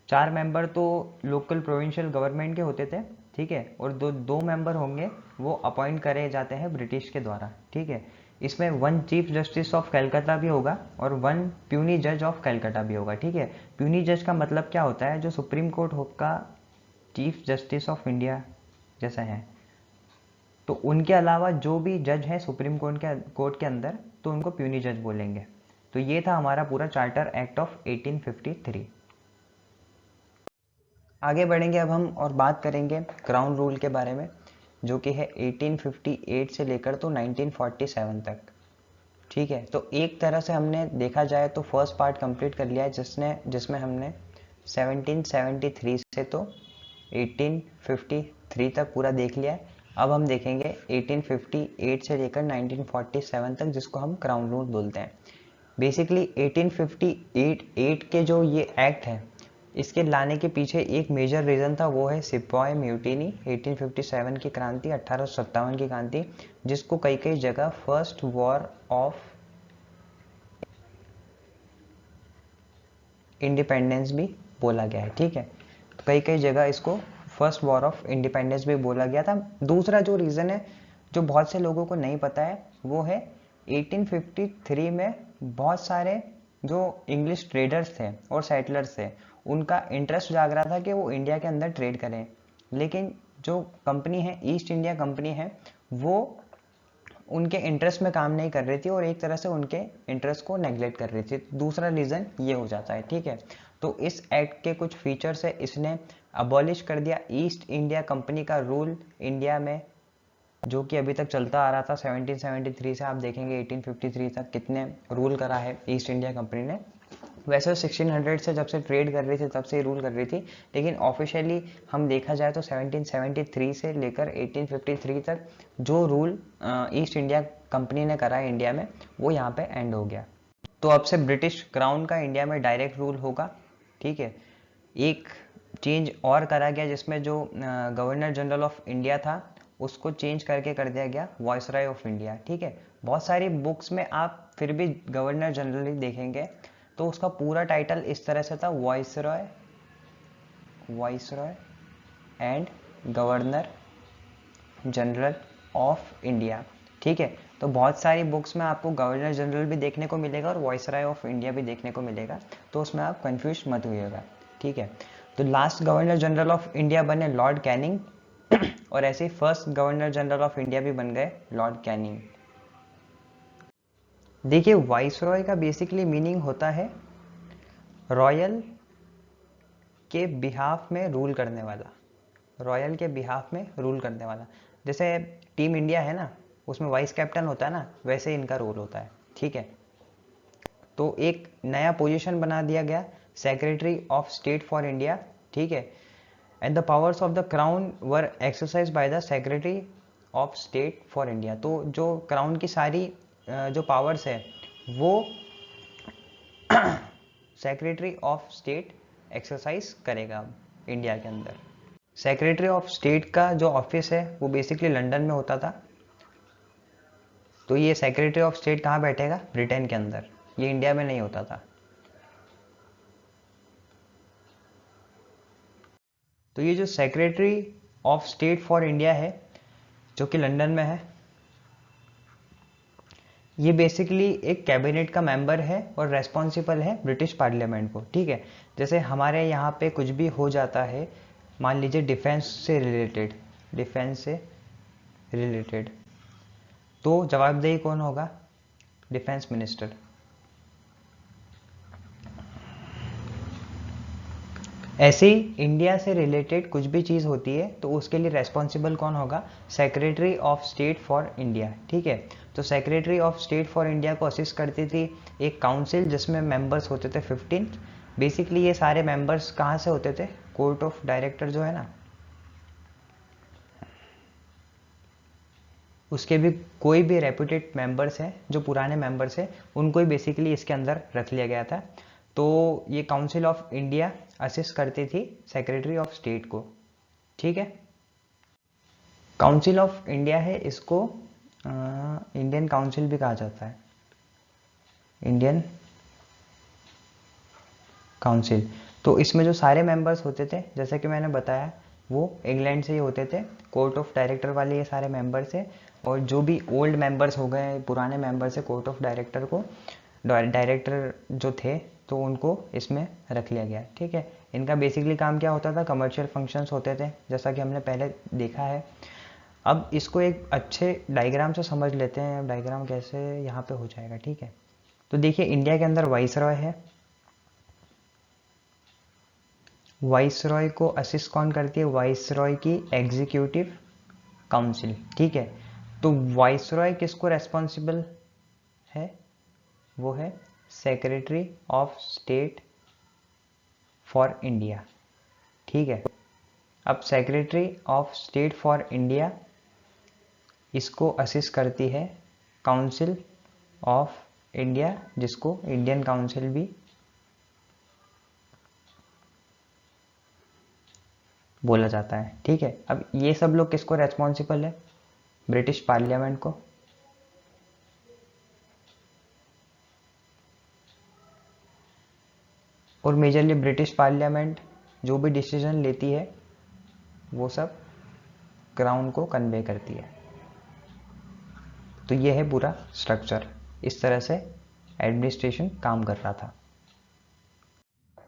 4 मेंबर तो लोकल प्रोविंशियल गवर्नमेंट के होते थे, ठीक है, और दो मेंबर होंगे वो अपॉइंट करे जाते हैं ब्रिटिश के द्वारा। ठीक है, इसमें 1 चीफ जस्टिस ऑफ कलकत्ता भी होगा और 1 प्यूनी जज ऑफ कलकत्ता भी होगा। ठीक है, प्यूनी जज का मतलब क्या होता है, जो सुप्रीम कोर्ट का चीफ जस्टिस ऑफ इंडिया जैसा है, तो उनके अलावा जो भी जज है सुप्रीम कोर्ट के अंदर, तो उनको प्यूनी जज बोलेंगे। तो ये था हमारा पूरा चार्टर एक्ट ऑफ 1853। आगे बढ़ेंगे अब हम और बात करेंगे क्राउन रूल के बारे में, जो कि है 1858 से लेकर तो 1947 तक। ठीक है, तो एक तरह से हमने देखा जाए तो फर्स्ट पार्ट कंप्लीट कर लिया है, जिसमें हमने 1773 से तो 1853 तक पूरा देख लिया है। अब हम देखेंगे 1858 से लेकर 1947 तक, जिसको हम क्राउन रूल बोलते हैं। बेसिकली 1858 के जो ये एक्ट है इसके लाने के पीछे एक मेजर रीज़न था, वो है सिपाही म्यूटिनी, 1857 की क्रांति, 1857 की क्रांति, जिसको कई कई जगह फर्स्ट वॉर ऑफ इंडिपेंडेंस भी बोला गया है। ठीक है, तो कई कई जगह इसको फर्स्ट वॉर ऑफ इंडिपेंडेंस भी बोला गया था। दूसरा जो रीज़न है जो बहुत से लोगों को नहीं पता है वो है 1853 में बहुत सारे जो इंग्लिश ट्रेडर्स थे और सेटलर्स थे उनका इंटरेस्ट जाग रहा था कि वो इंडिया के अंदर ट्रेड करें, लेकिन जो कंपनी है ईस्ट इंडिया कंपनी है वो उनके इंटरेस्ट में काम नहीं कर रही थी और एक तरह से उनके इंटरेस्ट को नेग्लेक्ट कर रही थी। दूसरा रीज़न ये हो जाता है। ठीक है, तो इस एक्ट के कुछ फीचर्स है, इसने अबॉलिश कर दिया ईस्ट इंडिया कंपनी का रूल इंडिया में, जो कि अभी तक चलता आ रहा था 1773 से। आप देखेंगे 1853 तक कितने रूल करा है ईस्ट इंडिया कंपनी ने। वैसे 1600 से जब से ट्रेड कर रही थी तब से रूल कर रही थी, लेकिन ऑफिशियली हम देखा जाए तो 1773 से लेकर 1853 तक जो रूल ईस्ट इंडिया कंपनी ने करा है इंडिया में, वो यहाँ पे एंड हो गया। तो अब से ब्रिटिश क्राउन का इंडिया में डायरेक्ट रूल होगा, ठीक है। एक चेंज और करा गया जिसमें जो गवर्नर जनरल ऑफ इंडिया था उसको चेंज करके कर दिया गया वायसराय ऑफ इंडिया, ठीक है। बहुत सारी बुक्स में आप फिर भी गवर्नर जनरल ही देखेंगे, तो उसका पूरा टाइटल इस तरह से था, viceroy, viceroy and governor general of India, ठीक है। तो बहुत सारी बुक्स में आपको गवर्नर जनरल भी देखने को मिलेगा और वायसराय ऑफ इंडिया भी देखने को मिलेगा, तो उसमें आप कंफ्यूज मत होइएगा, ठीक है। तो last governor general of India बने लॉर्ड कैनिंग और ऐसे ही first governor general of India भी बन गए लॉर्ड कैनिंग। देखिए वाइसरॉय का बेसिकली मीनिंग होता है रॉयल के बिहाफ में रूल करने वाला, रॉयल के बिहाफ में रूल करने वाला। जैसे टीम इंडिया है ना, उसमें वाइस कैप्टन होता है ना, वैसे इनका रोल होता है, ठीक है। तो एक नया पोजीशन बना दिया गया, secretary of state for India, ठीक है। And the powers of the crown were exercise by the secretary of state for India. तो जो क्राउन की सारी जो पावर्स है वो सेक्रेटरी ऑफ स्टेट एक्सरसाइज करेगा अब इंडिया के अंदर। सेक्रेटरी ऑफ स्टेट का जो ऑफिस है वो बेसिकली लंदन में होता था, तो ये सेक्रेटरी ऑफ स्टेट कहाँ बैठेगा, ब्रिटेन के अंदर, ये इंडिया में नहीं होता था। तो ये जो secretary of state for India है जो कि लंदन में है, ये बेसिकली एक कैबिनेट का मेंबर है और रेस्पॉन्सिबल है ब्रिटिश पार्लियामेंट को, ठीक है। जैसे हमारे यहाँ पे कुछ भी हो जाता है, मान लीजिए डिफेंस से रिलेटेड, डिफेंस से रिलेटेड, तो जवाबदेही कौन होगा, डिफेंस मिनिस्टर। ऐसे ही इंडिया से रिलेटेड कुछ भी चीज़ होती है तो उसके लिए रेस्पॉन्सिबल कौन होगा, secretary of state for India, ठीक है। तो secretary of state for India को असिस्ट करती थी एक काउंसिल जिसमें मेंबर्स होते थे 15। बेसिकली ये सारे मेंबर्स कहाँ से होते थे, कोर्ट ऑफ डायरेक्टर जो है ना, उसके भी कोई भी रेपुटेड मेंबर्स हैं जो पुराने मेंबर्स हैं उनको ही बेसिकली इसके अंदर रख लिया गया था। तो ये काउंसिल ऑफ इंडिया असिस्ट करती थी सेक्रेटरी ऑफ स्टेट को, ठीक है। काउंसिल ऑफ इंडिया है, इसको इंडियन काउंसिल भी कहा जाता है, इंडियन काउंसिल। तो इसमें जो सारे मेंबर्स होते थे जैसे कि मैंने बताया वो इंग्लैंड से ही होते थे, कोर्ट ऑफ डायरेक्टर वाले ये सारे मेंबर्स थे। और जो भी ओल्ड मेंबर्स हो गए, पुराने मेंबर्स है कोर्ट ऑफ डायरेक्टर को, डायरेक्टर जो थे तो उनको इसमें रख लिया गया, ठीक है। इनका बेसिकली काम क्या होता था, कमर्शियल फंक्शंस होते थे जैसा कि हमने पहले देखा है। अब इसको एक अच्छे डायग्राम से समझ लेते हैं, डायग्राम कैसे यहाँ पे हो जाएगा, ठीक है। तो देखिए इंडिया के अंदर वाइसरॉय है, वाइसरॉय को असिस्ट कौन करती है, वाइसरॉय की एग्जीक्यूटिव काउंसिल, ठीक है। तो वाइसरॉय किसको रेस्पॉन्सिबल है, वो है secretary of state for India, ठीक है। अब secretary of state for India इसको असिस्ट करती है काउंसिल ऑफ इंडिया, जिसको इंडियन काउंसिल भी बोला जाता है, ठीक है। अब ये सब लोग किसको रेस्पॉन्सिबल है, ब्रिटिश पार्लियामेंट को। और मेजरली ब्रिटिश पार्लियामेंट जो भी डिसीजन लेती है वो सब क्राउन को कन्वे करती है। तो ये है पूरा स्ट्रक्चर, इस तरह से एडमिनिस्ट्रेशन काम कर रहा था।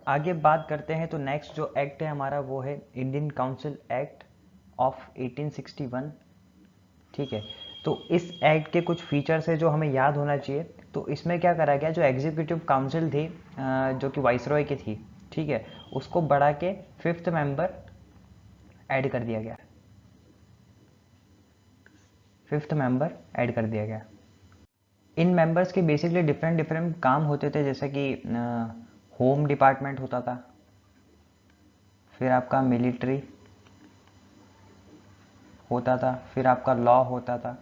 आगे बात करते हैं तो नेक्स्ट जो एक्ट है हमारा वो है इंडियन काउंसिल एक्ट ऑफ 1861, ठीक है। तो इस एक्ट के कुछ फीचर्स है जो हमें याद होना चाहिए। तो इसमें क्या करा गया, जो एग्जीक्यूटिव काउंसिल थी जो कि वाइसरॉय की थी, ठीक है, उसको बढ़ा के 5th मेंबर ऐड कर दिया गया, 5th मेंबर ऐड कर दिया गया। इन मेंबर्स के बेसिकली डिफरेंट डिफरेंट काम होते थे, जैसे कि होम डिपार्टमेंट होता था, फिर आपका मिलिट्री होता था, फिर आपका लॉ होता था,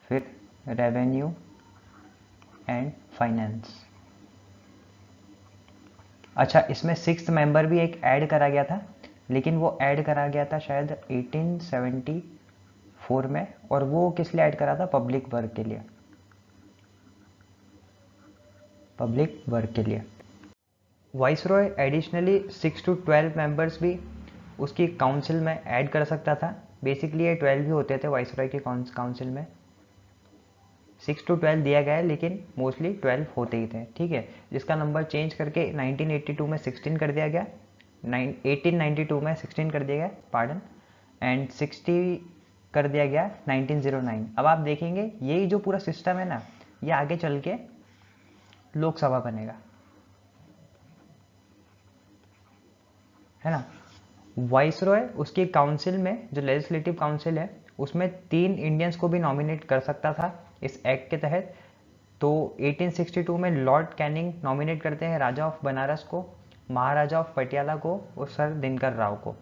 फिर रेवेन्यू एंड फाइनेंस। अच्छा, इसमें सिक्स्थ मेंबर भी एक ऐड करा गया था, लेकिन वो ऐड करा गया था शायद 1874 में, और वो किस लिए ऐड करा था? पब्लिक वर्क के लिए, पब्लिक वर्क के लिए। वाइसरॉय एडिशनली 6 to 12 मेंबर्स भी उसकी काउंसिल में ऐड कर सकता था। बेसिकली ये 12 ही होते थे वाइसरॉय की काउंसिल में, 6 to 12 दिया गया है, लेकिन मोस्टली 12 होते ही थे, ठीक है। जिसका नंबर चेंज करके 1982 में 16 कर दिया गया, 1892 में 16 कर दिया गया, पार्डन, एंड 60 कर दिया गया 1909। अब आप देखेंगे यही जो पूरा सिस्टम है ना, ये आगे चल के लोकसभा बनेगा, है ना। वाइसरॉय उसकी काउंसिल में, जो लेजिस्लेटिव काउंसिल है, उसमें 3 इंडियंस को भी नॉमिनेट कर सकता था इस एक्ट के तहत। तो 1862 में लॉर्ड कैनिंग नॉमिनेट करते हैं राजा ऑफ बनारस को, महाराजा ऑफ पटियाला को और सर दिनकर राव को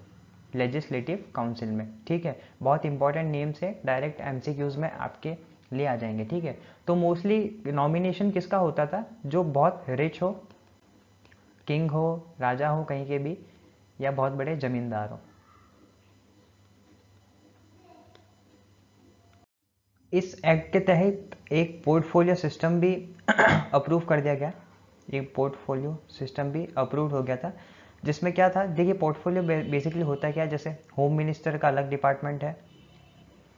लेजिस्लेटिव काउंसिल में, ठीक है। बहुत इंपॉर्टेंट नेम्स है, डायरेक्ट एमसीक्यूज में आपके ले आ जाएंगे, ठीक है। तो मोस्टली नॉमिनेशन किसका होता था? जो बहुत रिच हो, किंग हो, राजा हो कहीं के भी, या बहुत बड़े जमींदार हो। इस एक्ट के तहत एक पोर्टफोलियो सिस्टम भी अप्रूव कर दिया गया, एक पोर्टफोलियो सिस्टम भी अप्रूव हो गया था। जिसमें क्या था, देखिए पोर्टफोलियो बेसिकली होता क्या है, जैसे होम मिनिस्टर का अलग डिपार्टमेंट है,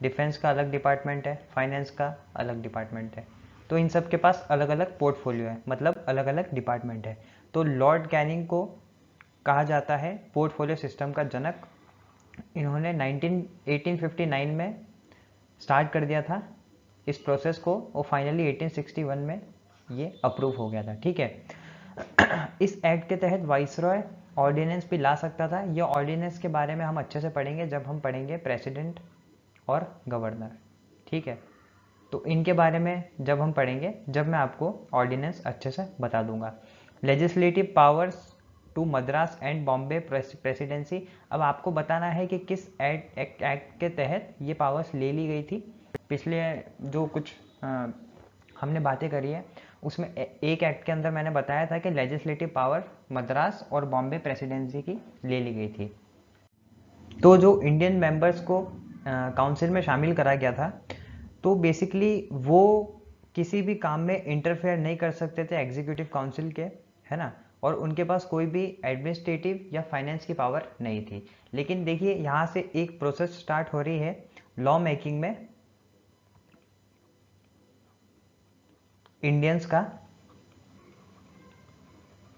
डिफेंस का अलग डिपार्टमेंट है, फाइनेंस का अलग डिपार्टमेंट है। तो इन सब के पास अलग अलग पोर्टफोलियो है, मतलब अलग अलग डिपार्टमेंट है। तो लॉर्ड कैनिंग को कहा जाता है पोर्टफोलियो सिस्टम का जनक। इन्होंने 1859 में स्टार्ट कर दिया था इस प्रोसेस को, और फाइनली 1861 में ये अप्रूव हो गया था, ठीक है। इस एक्ट के तहत वाइसरॉय ऑर्डिनेंस भी ला सकता था। ये ऑर्डिनेंस के बारे में हम अच्छे से पढ़ेंगे जब हम पढ़ेंगे प्रेसिडेंट और गवर्नर, ठीक है। तो इनके बारे में जब हम पढ़ेंगे, जब मैं आपको ऑर्डिनेंस अच्छे से बता दूंगा। Legislative powers to Madras and Bombay presidency. अब आपको बताना है कि किस एक्ट के तहत ये पावर्स ले ली गई थी। पिछले जो कुछ हमने बातें करी है, उसमें एक एक्ट के अंदर मैंने बताया था कि लेजिस्लेटिव पावर मद्रास और बॉम्बे प्रेसिडेंसी की ले ली गई थी। तो जो इंडियन मेंबर्स को काउंसिल में शामिल करा गया था, तो बेसिकली वो किसी भी काम में इंटरफेयर नहीं कर सकते थे एग्जीक्यूटिव काउंसिल के, है ना। और उनके पास कोई भी एडमिनिस्ट्रेटिव या फाइनेंस की पावर नहीं थी। लेकिन देखिए यहाँ से एक प्रोसेस स्टार्ट हो रही है लॉ मेकिंग में इंडियंस का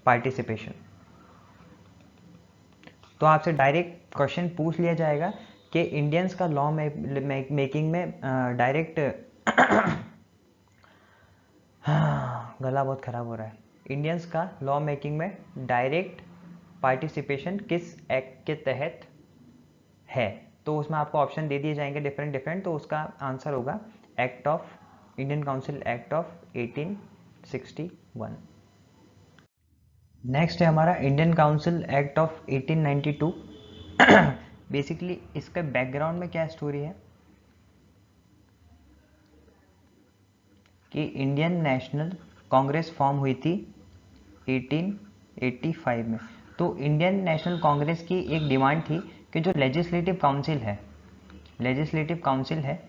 पार्टिसिपेशन। तो आपसे डायरेक्ट क्वेश्चन पूछ लिया जाएगा कि इंडियंस का लॉ मेकिंग में डायरेक्ट गला बहुत खराब हो रहा है। इंडियंस का लॉ मेकिंग में डायरेक्ट पार्टिसिपेशन किस एक्ट के तहत है? तो उसमें आपको ऑप्शन दे दिए जाएंगे डिफरेंट डिफरेंट, तो उसका आंसर होगा act of Indian council act of 1861। Next है हमारा Indian council act of 1892। Basically इसका बैकग्राउंड में क्या स्टोरी है कि इंडियन नेशनल कांग्रेस फॉर्म हुई थी 1885 में। तो इंडियन नेशनल कांग्रेस की एक डिमांड थी कि जो लेजिस्लेटिव काउंसिल है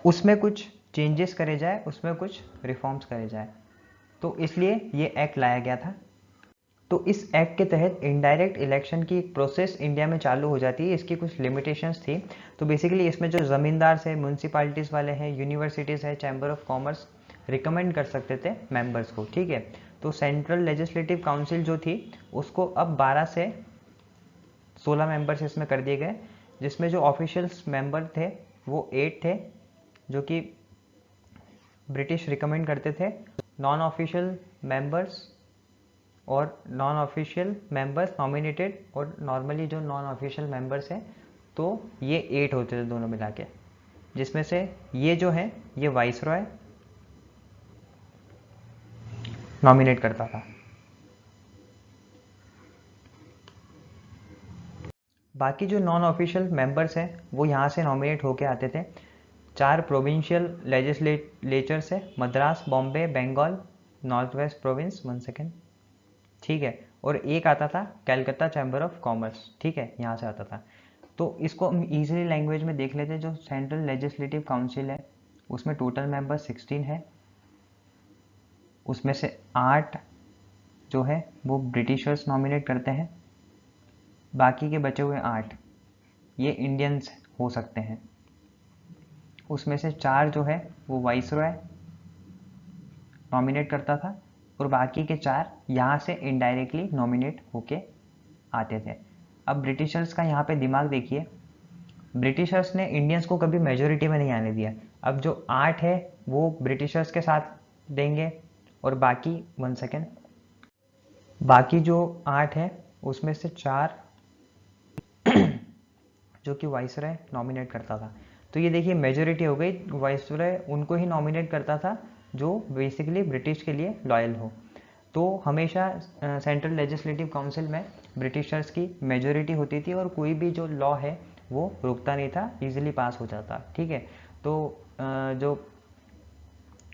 उसमें कुछ चेंजेस करे जाए, उसमें कुछ रिफॉर्म्स करे जाए। तो इसलिए ये एक्ट लाया गया था। तो इस एक्ट के तहत इनडायरेक्ट इलेक्शन की एक प्रोसेस इंडिया में चालू हो जाती है। इसकी कुछ लिमिटेशंस थी। तो बेसिकली इसमें जो ज़मींदार से, म्यूनसिपालिटीज़ वाले हैं, यूनिवर्सिटीज़ है, चैम्बर ऑफ कॉमर्स रिकमेंड कर सकते थे मेंबर्स को, ठीक है। तो सेंट्रल लेजिस्लेटिव काउंसिल जो थी उसको अब 12 से 16 मेंबर्स इसमें कर दिए गए, जिसमें जो ऑफिशियल्स मेंबर थे वो 8 थे जो कि ब्रिटिश रिकमेंड करते थे। नॉन ऑफिशियल मेंबर्स नॉमिनेटेड, और नॉर्मली जो नॉन ऑफिशियल मेंबर्स हैं तो ये 8 होते थे दोनों मिला के, जिसमें से ये जो है ये वाइसरॉय, नॉमिनेट करता था। बाकी जो नॉन ऑफिशियल मेंबर्स हैं वो यहाँ से नॉमिनेट होके आते थे। 4 प्रोविंशियल लेजिस्लेचर्स है, Madras, Bombay, Bengal, North West Province, 1 second, ठीक है, और एक आता था कैलकाता चैम्बर ऑफ कॉमर्स, ठीक है, यहाँ से आता था। तो इसको हम ईजिली लैंग्वेज में देख लेते हैं। जो सेंट्रल लेजिस्लेटिव काउंसिल है उसमें टोटल मेंबर 16 है, उसमें से 8 जो है वो ब्रिटिशर्स नॉमिनेट करते हैं, बाकी के बचे हुए 8 ये इंडियंस हो सकते हैं। उसमें से 4 जो है वो वाइसरॉय नॉमिनेट करता था और बाकी के 4 यहाँ से इनडायरेक्टली नॉमिनेट होके आते थे। अब ब्रिटिशर्स का यहाँ पे दिमाग देखिए, ब्रिटिशर्स ने इंडियंस को कभी मेजोरिटी में नहीं आने दिया। अब जो 8 है वो ब्रिटिशर्स के साथ देंगे और बाकी 1 सेकेंड, बाकी जो 8 है उसमें से 4 जो कि वाइसरॉय नॉमिनेट करता था। तो ये देखिए मेजोरिटी हो गई, वाइसरॉय उनको ही नॉमिनेट करता था जो बेसिकली ब्रिटिश के लिए लॉयल हो। तो हमेशा सेंट्रल लेजिस्लेटिव काउंसिल में ब्रिटिशर्स की मेजोरिटी होती थी और कोई भी जो लॉ है वो रुकता नहीं था, इजीली पास हो जाता, ठीक है। तो जो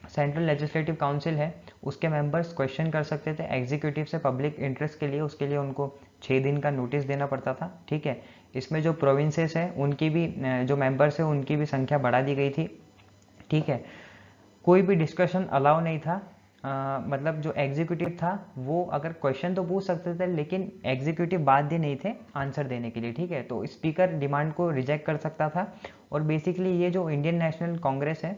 सेंट्रल लेजिस्लेटिव काउंसिल है उसके मेंबर्स क्वेश्चन कर सकते थे एग्जीक्यूटिव से पब्लिक इंटरेस्ट के लिए, उसके लिए उनको 6 दिन का नोटिस देना पड़ता था, ठीक है। इसमें जो प्रोविंसेस है उनकी भी जो मेंबर्स है उनकी भी संख्या बढ़ा दी गई थी, ठीक है। कोई भी डिस्कशन अलाउ नहीं था, मतलब जो एग्जीक्यूटिव था वो अगर क्वेश्चन तो पूछ सकते थे लेकिन एग्जीक्यूटिव बाध्य नहीं थे आंसर देने के लिए, ठीक है। तो स्पीकर डिमांड को रिजेक्ट कर सकता था। और बेसिकली ये जो इंडियन नेशनल कांग्रेस है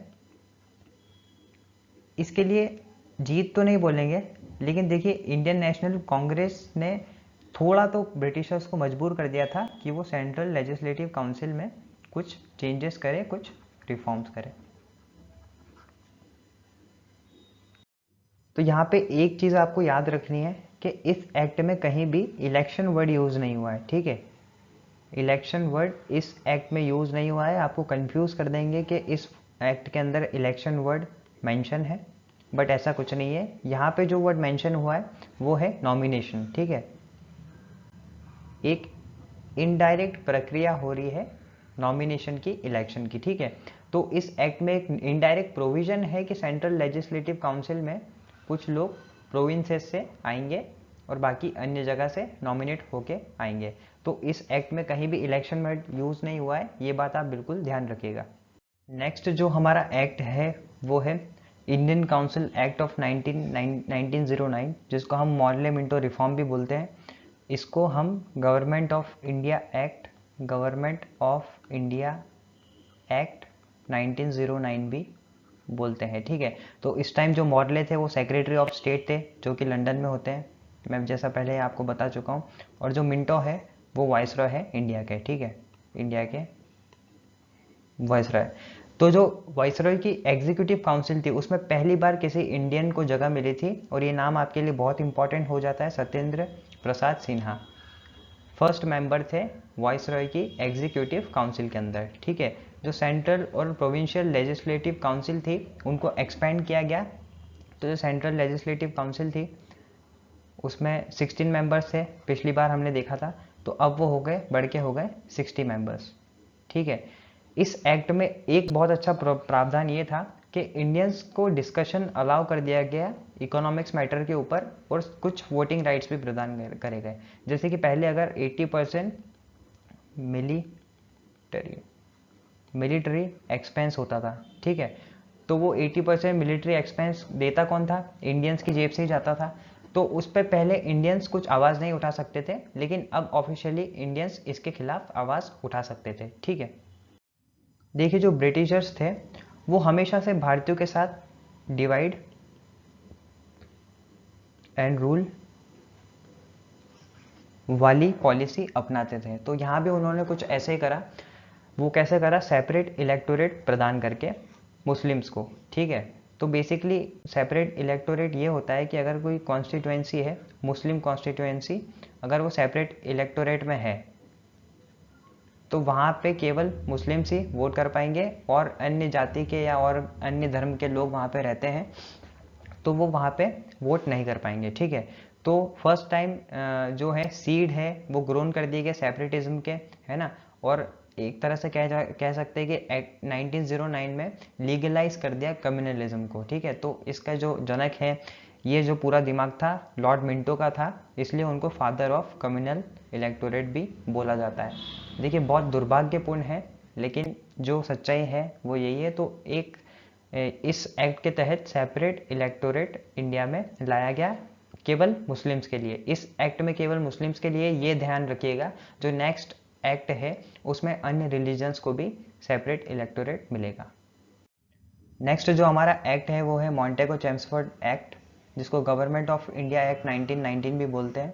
इसके लिए जीत तो नहीं बोलेंगे, लेकिन देखिए इंडियन नेशनल कांग्रेस ने थोड़ा तो ब्रिटिशर्स को मजबूर कर दिया था कि वो सेंट्रल लेजिस्लेटिव काउंसिल में कुछ चेंजेस करे, कुछ रिफॉर्म्स करे। तो यहाँ पे एक चीज़ आपको याद रखनी है कि इस एक्ट में कहीं भी इलेक्शन वर्ड यूज़ नहीं हुआ है, ठीक है। इलेक्शन वर्ड इस एक्ट में यूज़ नहीं हुआ है। आपको कंफ्यूज कर देंगे कि इस एक्ट के अंदर इलेक्शन वर्ड मेंशन है, बट ऐसा कुछ नहीं है। यहाँ पे जो वर्ड मेंशन हुआ है वो है नॉमिनेशन, ठीक है। एक इनडायरेक्ट प्रक्रिया हो रही है नॉमिनेशन की, इलेक्शन की, ठीक है। तो इस एक्ट में एक इनडायरेक्ट प्रोविजन है कि सेंट्रल लेजिस्लेटिव काउंसिल में कुछ लोग प्रोविंसेस से आएंगे और बाकी अन्य जगह से नॉमिनेट होके आएंगे। तो इस एक्ट में कहीं भी इलेक्शन में यूज़ नहीं हुआ है, ये बात आप बिल्कुल ध्यान रखिएगा। नेक्स्ट जो हमारा एक्ट है वो है इंडियन काउंसिल एक्ट ऑफ 1909, जिसको हम मॉडले मिंटो रिफॉर्म भी बोलते हैं। इसको हम गवर्नमेंट ऑफ इंडिया एक्ट 1909 भी बोलते हैं, ठीक है। तो इस टाइम जो मॉडले थे वो सेक्रेटरी ऑफ स्टेट थे जो कि लंदन में होते हैं, मैं जैसा पहले आपको बता चुका हूँ। और जो मिंटो है वो वाइसरॉय है इंडिया के, ठीक है, इंडिया के वाइसरॉय। तो जो वाइसरॉय की एग्जीक्यूटिव काउंसिल थी उसमें पहली बार किसी इंडियन को जगह मिली थी और ये नाम आपके लिए बहुत इंपॉर्टेंट हो जाता है, सत्येंद्र प्रसाद सिन्हा फर्स्ट मेंबर थे वाइसरॉय की एग्जीक्यूटिव काउंसिल के अंदर, ठीक है। जो सेंट्रल और प्रोविंशियल लेजिस्लेटिव काउंसिल थी उनको एक्सपेंड किया गया। तो जो सेंट्रल लेजिस्लेटिव काउंसिल थी उसमें 16 मेंबर्स थे, पिछली बार हमने देखा था। तो अब वो हो गए, बढ़ के हो गए 60 मेंबर्स, ठीक है। इस एक्ट में एक बहुत अच्छा प्रावधान ये था कि इंडियंस को डिस्कशन अलाउ कर दिया गया इकोनॉमिक्स मैटर के ऊपर और कुछ वोटिंग राइट्स भी प्रदान करे गए। जैसे कि पहले अगर 80% मिलिट्री एक्सपेंस होता था, ठीक है, तो वो 80% मिलिट्री एक्सपेंस देता कौन था? इंडियंस की जेब से ही जाता था। तो उस पर पहले इंडियंस कुछ आवाज़ नहीं उठा सकते थे, लेकिन अब ऑफिशियली इंडियंस इसके खिलाफ आवाज़ उठा सकते थे, ठीक है। देखिए जो ब्रिटिशर्स थे वो हमेशा से भारतीयों के साथ डिवाइड एंड रूल वाली पॉलिसी अपनाते थे। तो यहाँ भी उन्होंने कुछ ऐसे ही करा। वो कैसे करा? सेपरेट इलेक्टोरेट प्रदान करके मुस्लिम्स को, ठीक है। तो बेसिकली सेपरेट इलेक्टोरेट ये होता है कि अगर कोई कॉन्स्टिट्यूएंसी है, मुस्लिम कॉन्स्टिट्यूएंसी, अगर वो सेपरेट इलेक्टोरेट में है तो वहाँ पे केवल मुस्लिम्स ही वोट कर पाएंगे और अन्य जाति के या और अन्य धर्म के लोग वहाँ पे रहते हैं तो वो वहाँ पे वोट नहीं कर पाएंगे, ठीक है। तो फर्स्ट टाइम जो है सीड है वो ग्रोन कर दिए गए सेपरेटिज्म के, है ना। और एक तरह से कह सकते हैं कि 1909 में लीगलाइज कर दिया कम्युनलिज्म को, ठीक है। तो इसका जो जनक है, ये जो पूरा दिमाग था लॉर्ड मिंटो का था, इसलिए उनको फादर ऑफ कम्युनल इलेक्टोरेट भी बोला जाता है। देखिए बहुत दुर्भाग्यपूर्ण है, लेकिन जो सच्चाई है वो यही है। तो एक इस एक्ट के तहत सेपरेट इलेक्टोरेट इंडिया में लाया गया केवल मुस्लिम्स के लिए। इस एक्ट में केवल मुस्लिम्स के लिए, ये ध्यान रखिएगा। जो नेक्स्ट एक्ट है उसमें अन्य रिलीजन्स को भी सेपरेट इलेक्टोरेट मिलेगा। नेक्स्ट जो हमारा एक्ट है वो है मॉन्टेगो चेम्सफोर्ड एक्ट, जिसको गवर्नमेंट ऑफ इंडिया एक्ट 1919 भी बोलते हैं।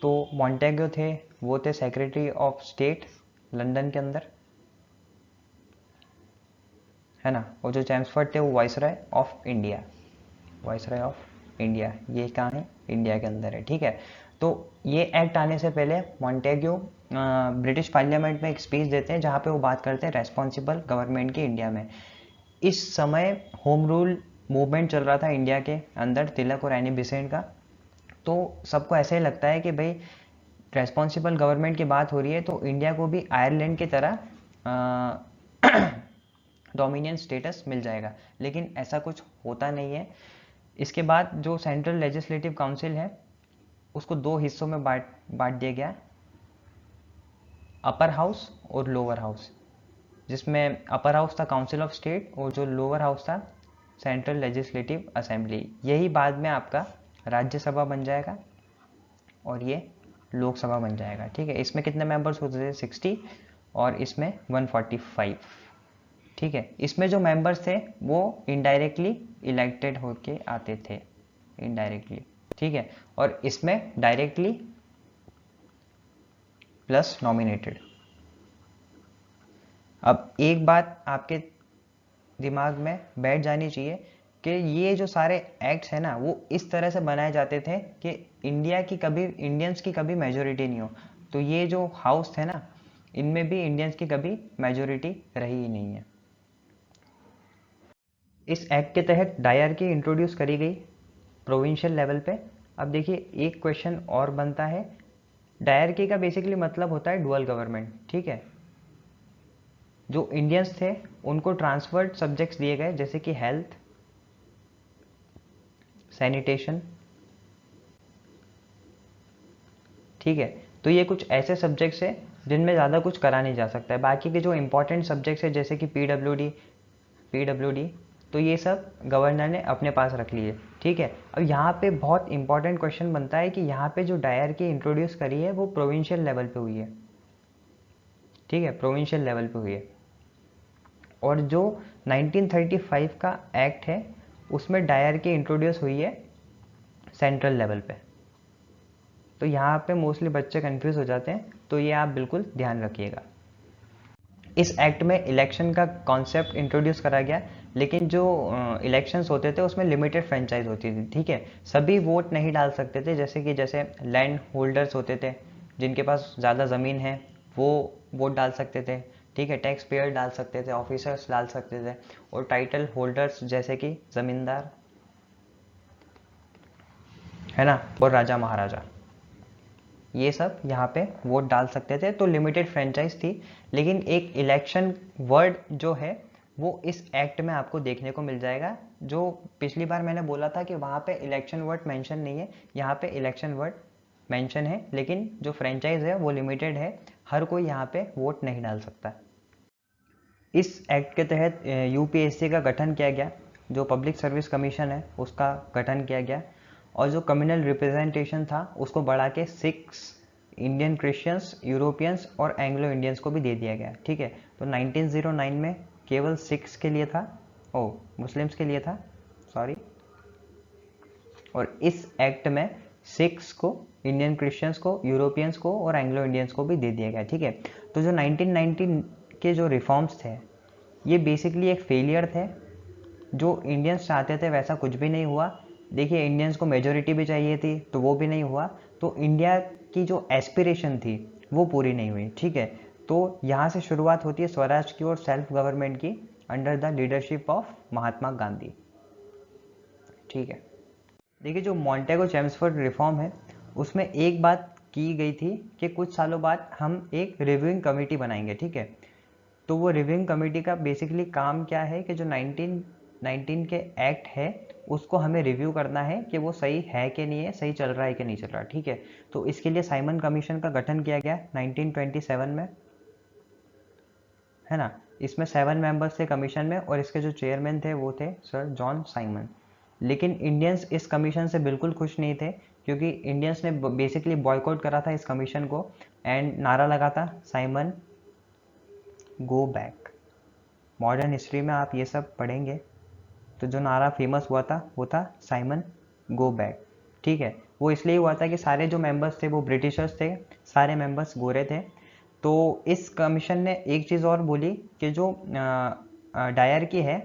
तो मॉन्टेगो थे, वो थे सेक्रेटरी ऑफ स्टेट लंदन के अंदर, है ना। और जो चेम्सफोर्ड थे वो viceroy of India, viceroy of India, ये कहाँ है, इंडिया के अंदर है, ठीक है। तो ये एक्ट आने से पहले मॉन्टेग्यू ब्रिटिश पार्लियामेंट में एक स्पीच देते हैं जहाँ पे वो बात करते हैं रेस्पॉन्सिबल गवर्नमेंट की इंडिया में। इस समय होम रूल मूवमेंट चल रहा था इंडिया के अंदर, तिलक और एनी बेसेंट का। तो सबको ऐसे ही लगता है कि भाई रेस्पॉन्सिबल गवर्नमेंट की बात हो रही है तो इंडिया को भी आयरलैंड की तरह डोमिनियन स्टेटस मिल जाएगा, लेकिन ऐसा कुछ होता नहीं है। इसके बाद जो सेंट्रल लेजिस्लेटिव काउंसिल है उसको दो हिस्सों में बांट दिया गया, अपर हाउस और लोअर हाउस, जिसमें अपर हाउस था काउंसिल ऑफ स्टेट और जो लोअर हाउस था सेंट्रल लेजिस्लेटिव असेंबली। यही बाद में आपका राज्यसभा बन जाएगा और ये लोकसभा बन जाएगा, ठीक है। इसमें कितने मेंबर्स होते थे, 60, और इसमें 145, ठीक है। इसमें जो मेंबर्स थे वो इनडायरेक्टली इलेक्टेड होके आते थे, इनडायरेक्टली, ठीक है। और इसमें डायरेक्टली प्लस नॉमिनेटेड। अब एक बात आपके दिमाग में बैठ जानी चाहिए कि ये जो सारे एक्ट्स हैं ना वो इस तरह से बनाए जाते थे कि इंडियंस की कभी मेजोरिटी नहीं हो। तो ये जो हाउस थे ना इनमें भी इंडियंस की कभी मेजोरिटी रही ही नहीं है। इस एक्ट के तहत डायरकी इंट्रोड्यूस करी गई प्रोविंशियल लेवल पे। अब देखिए एक क्वेश्चन और बनता है, डायरकी का बेसिकली मतलब होता है डुअल गवर्नमेंट, ठीक है। जो इंडियंस थे उनको ट्रांसफर्ड सब्जेक्ट्स दिए गए, जैसे कि हेल्थ, सैनिटेशन, ठीक है। तो ये कुछ ऐसे सब्जेक्ट्स हैं जिनमें ज़्यादा कुछ करा नहीं जा सकता है। बाकी के जो इंपॉर्टेंट सब्जेक्ट्स है जैसे कि पीडब्ल्यूडी, तो ये सब गवर्नर ने अपने पास रख लिए, ठीक है। अब यहाँ पे बहुत इंपॉर्टेंट क्वेश्चन बनता है कि यहाँ पे जो डायरकी इंट्रोड्यूस करी है वो प्रोविंशियल लेवल पे हुई है, ठीक है, प्रोविंशियल लेवल पे हुई है। और जो 1935 का एक्ट है उसमें डायरकी इंट्रोड्यूस हुई है सेंट्रल लेवल पे। तो यहाँ पे मोस्टली बच्चे कंफ्यूज हो जाते हैं, तो ये आप बिल्कुल ध्यान रखिएगा। इस एक्ट में इलेक्शन का कॉन्सेप्ट इंट्रोड्यूस करा गया, लेकिन जो इलेक्शंस होते थे उसमें लिमिटेड फ्रेंचाइज होती थी, ठीक है। सभी वोट नहीं डाल सकते थे, जैसे लैंड होल्डर्स होते थे जिनके पास ज़्यादा ज़मीन है वो वोट डाल सकते थे, ठीक है। टैक्स पेयर डाल सकते थे, ऑफिसर्स डाल सकते थे, और टाइटल होल्डर्स जैसे कि ज़मींदार, है ना, और राजा महाराजा, ये सब यहाँ पे वोट डाल सकते थे। तो लिमिटेड फ्रेंचाइज थी। लेकिन एक इलेक्शन वर्ड जो है वो इस एक्ट में आपको देखने को मिल जाएगा। जो पिछली बार मैंने बोला था कि वहाँ पे इलेक्शन वर्ड मेंशन नहीं है, यहाँ पे इलेक्शन वर्ड मेंशन है, लेकिन जो फ्रेंचाइज है वो लिमिटेड है, हर कोई यहाँ पे वोट नहीं डाल सकता। इस एक्ट के तहत यूपीएससी का गठन किया गया, जो पब्लिक सर्विस कमीशन है उसका गठन किया गया, और जो कम्युनल रिप्रेजेंटेशन था उसको बढ़ा के 6 इंडियन क्रिश्चियंस, यूरोपियंस और एंग्लो इंडियंस को भी दे दिया गया, ठीक है। तो 1909 में केवल 6 के लिए था, मुस्लिम्स के लिए था, सॉरी। और इस एक्ट में 6 को, इंडियन क्रिश्चियंस को, यूरोपियंस को और एंग्लो इंडियंस को भी दे दिया गया, ठीक है। तो जो 1919 के जो रिफॉर्म्स थे ये बेसिकली एक फेलियर थे। जो इंडियंस चाहते थे वैसा कुछ भी नहीं हुआ। देखिए इंडियंस को मेजोरिटी भी चाहिए थी तो वो भी नहीं हुआ। तो इंडिया की जो एस्पिरेशन थी वो पूरी नहीं हुई, ठीक है। तो यहाँ से शुरुआत होती है स्वराज की और सेल्फ गवर्नमेंट की under the leadership of Mahatma Gandhi, ठीक है। देखिए जो मॉन्टेगो चेम्सफोर्ड रिफॉर्म है उसमें एक बात की गई थी कि कुछ सालों बाद हम एक रिव्यूइंग कमेटी बनाएंगे, ठीक है। तो वो रिव्यूइंग कमेटी का बेसिकली काम क्या है कि जो 1919 के एक्ट है उसको हमें रिव्यू करना है कि वो सही है कि नहीं है, सही चल रहा है कि नहीं चल रहा, ठीक है। तो इसके लिए साइमन कमीशन का गठन किया गया 1927 में, है ना। इसमें 7 मेंबर्स थे कमीशन में और इसके जो चेयरमैन थे वो थे सर जॉन साइमन। लेकिन इंडियंस इस कमीशन से बिल्कुल खुश नहीं थे क्योंकि इंडियंस ने बेसिकली बॉयकॉट करा था इस कमीशन को एंड नारा लगा था Simon go back. Modern history में आप ये सब पढ़ेंगे तो जो नारा फेमस हुआ था वो था साइमन गो बैक, ठीक है। वो इसलिए हुआ था कि सारे जो मेंबर्स थे वो ब्रिटिशर्स थे, सारे मेंबर्स गोरे थे। तो इस कमीशन ने एक चीज़ और बोली कि जो डायरकी है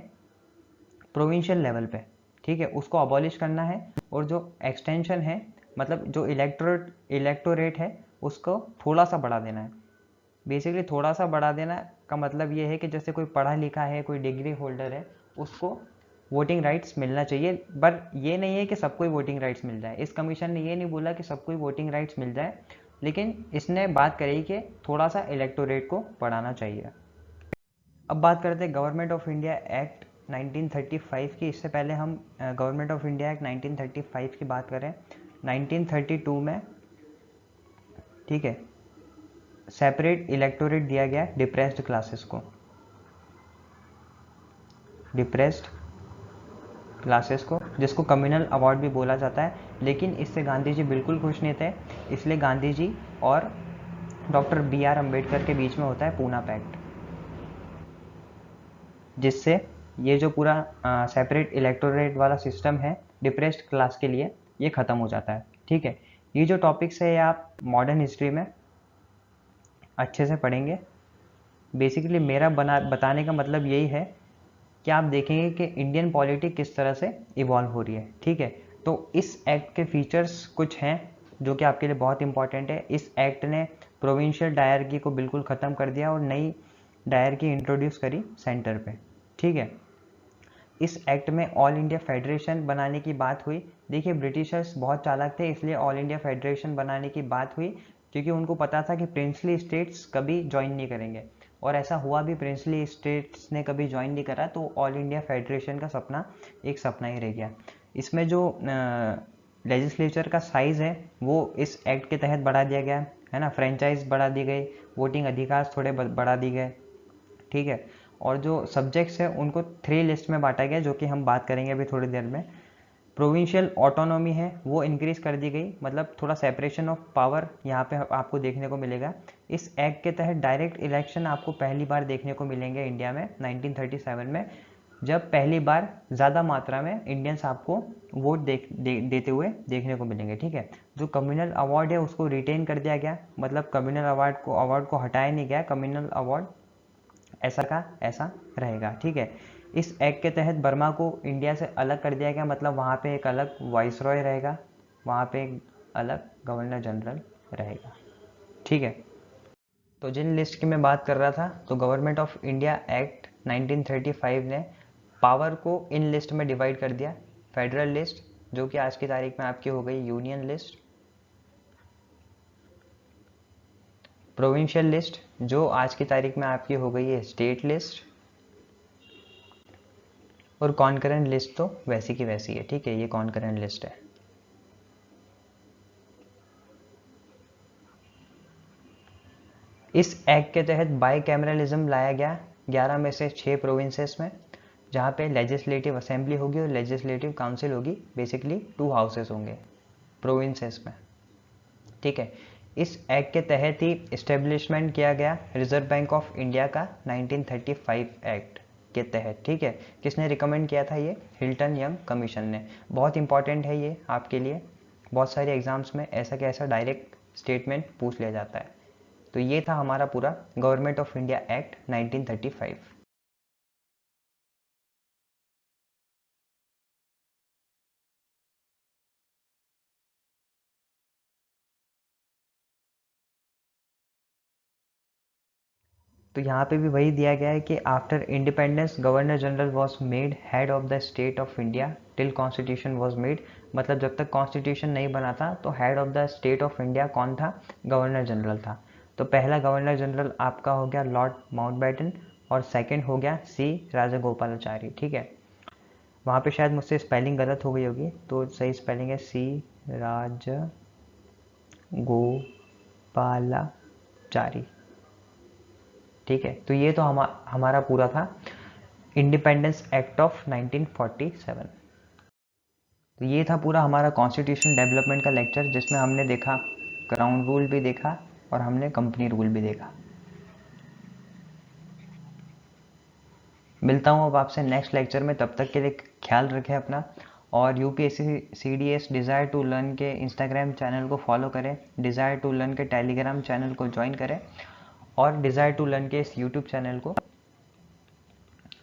प्रोविंशियल लेवल पे, ठीक है, उसको अबॉलिश करना है और जो एक्सटेंशन है मतलब जो इलेक्टोरेट है उसको थोड़ा सा बढ़ा देना है। बेसिकली थोड़ा सा बढ़ा देना का मतलब ये है कि जैसे कोई पढ़ा लिखा है, कोई डिग्री होल्डर है, उसको वोटिंग राइट्स मिलना चाहिए। पर ये नहीं है कि सबको ही वोटिंग राइट्स मिल जाए। इस कमीशन ने ये नहीं बोला कि सबको ही वोटिंग राइट्स मिल जाए, लेकिन इसने बात करी कि थोड़ा सा इलेक्टोरेट को बढ़ाना चाहिए। अब बात करते हैं गवर्नमेंट ऑफ इंडिया एक्ट 1935 की। इससे पहले हम गवर्नमेंट ऑफ इंडिया एक्ट 1935 की बात करें। 1932 में, ठीक है, सेपरेट इलेक्टोरेट दिया गया डिप्रेस्ड क्लासेस को, डिप्रेस्ड क्लासेस को, जिसको कम्युनल अवार्ड भी बोला जाता है। लेकिन इससे गांधी जी बिल्कुल खुश नहीं थे, इसलिए गांधी जी और डॉक्टर BR अम्बेडकर के बीच में होता है पूना पैक्ट, जिससे ये जो पूरा सेपरेट इलेक्टोरेट वाला सिस्टम है डिप्रेस्ड क्लास के लिए, ये ख़त्म हो जाता है, ठीक है। ये जो टॉपिक्स है ये आप मॉडर्न हिस्ट्री में अच्छे से पढ़ेंगे। बेसिकली मेरा बताने का मतलब यही है कि आप देखेंगे कि इंडियन पॉलिटिक किस तरह से इवॉल्व हो रही है, ठीक है। तो इस एक्ट के फीचर्स कुछ हैं जो कि आपके लिए बहुत इंपॉर्टेंट है। इस एक्ट ने प्रोविंशियल डायरकी को बिल्कुल ख़त्म कर दिया और नई डायरकी इंट्रोड्यूस करी सेंटर पे, ठीक है। इस एक्ट में ऑल इंडिया फेडरेशन बनाने की बात हुई। देखिए ब्रिटिशर्स बहुत चालाक थे, इसलिए ऑल इंडिया फेडरेशन बनाने की बात हुई क्योंकि उनको पता था कि प्रिंसली स्टेट्स कभी ज्वाइन नहीं करेंगे, और ऐसा हुआ भी, प्रिंसली स्टेट्स ने कभी ज्वाइन नहीं करा, तो ऑल इंडिया फेडरेशन का सपना एक सपना ही रह गया। इसमें जो लेजिस्लेचर का साइज़ है वो इस एक्ट के तहत बढ़ा दिया गया है ना। फ्रेंचाइज बढ़ा दी गई, वोटिंग अधिकार थोड़े बढ़ा दी गए, ठीक है। और जो सब्जेक्ट्स है उनको 3 लिस्ट में बांटा गया जो कि हम बात करेंगे अभी थोड़ी देर में। प्रोविंशियल ऑटोनॉमी है वो इंक्रीज कर दी गई, मतलब थोड़ा सेपरेशन ऑफ पावर यहाँ पे आपको देखने को मिलेगा। इस एक्ट के तहत डायरेक्ट इलेक्शन आपको पहली बार देखने को मिलेंगे इंडिया में 1937 में, जब पहली बार ज़्यादा मात्रा में इंडियंस आपको वोट देते हुए देखने को मिलेंगे, ठीक है। जो कम्युनल अवार्ड है उसको रिटेन कर दिया गया, मतलब कम्युनल अवार्ड को हटाया नहीं गया, कम्युनल अवार्ड ऐसा का ऐसा रहेगा, ठीक है। इस एक्ट के तहत बर्मा को इंडिया से अलग कर दिया गया, मतलब वहाँ पे एक अलग वाइसरॉय रहेगा, वहाँ पे एक अलग गवर्नर जनरल रहेगा, ठीक है। तो जिन लिस्ट की मैं बात कर रहा था, तो गवर्नमेंट ऑफ इंडिया एक्ट 1935 ने पावर को इन लिस्ट में डिवाइड कर दिया। फेडरल लिस्ट जो कि आज की तारीख में आपकी हो गई यूनियन लिस्ट, प्रोविंशियल लिस्ट जो आज की तारीख में आपकी हो गई है स्टेट लिस्ट, और कॉन्करेंट लिस्ट तो वैसी की वैसी है, ठीक है, ये कॉन्करेंट लिस्ट है। इस एक्ट के तहत बाई कैमरलिज्म लाया गया 11 में से 6 प्रोविंसेस में, जहाँ पे लेजिस्लेटिव असेंबली होगी और लेजिस्लेटिव काउंसिल होगी। बेसिकली 2 हाउसेस होंगे प्रोविंसेस में, ठीक है। इस एक्ट के तहत ही इस्टेब्लिशमेंट किया गया रिजर्व बैंक ऑफ इंडिया का 1935 एक्ट के तहत, ठीक है। किसने रिकमेंड किया था ये? हिल्टन यंग कमीशन ने। बहुत इंपॉर्टेंट है ये आपके लिए, बहुत सारे एग्जाम्स में ऐसा कैसा डायरेक्ट स्टेटमेंट पूछ लिया जाता है। तो ये था हमारा पूरा गवर्नमेंट ऑफ इंडिया एक्ट 1935। तो यहाँ पे भी वही दिया गया है कि after independence governor general was made head of the state of India till constitution was made, मतलब जब तक कॉन्स्टिट्यूशन नहीं बना था तो head of the state of India कौन था? गवर्नर जनरल था। तो पहला गवर्नर जनरल आपका हो गया लॉर्ड माउंटबेटन और सेकंड हो गया सी राजागोपालाचारी। ठीक है, वहाँ पे शायद मुझसे स्पेलिंग गलत हो गई होगी, तो सही स्पेलिंग है सी राजागोपालाचारी। ठीक है, तो ये तो हमारा पूरा था इंडिपेंडेंस एक्ट ऑफ 1947। तो ये था पूरा हमारा कॉन्स्टिट्यूशन डेवलपमेंट का लेक्चर, जिसमें हमने देखा क्राउन रूल भी देखा और हमने कंपनी रूल भी देखा। मिलता हूँ अब आपसे नेक्स्ट लेक्चर में, तब तक के लिए ख्याल रखें अपना। और UPSC CDS desire to learn के इंस्टाग्राम चैनल को फॉलो करें, डिज़ायर टू लर्न के टेलीग्राम चैनल को ज्वाइन करें और डिज़ायर टू लर्न के इस यूट्यूब चैनल को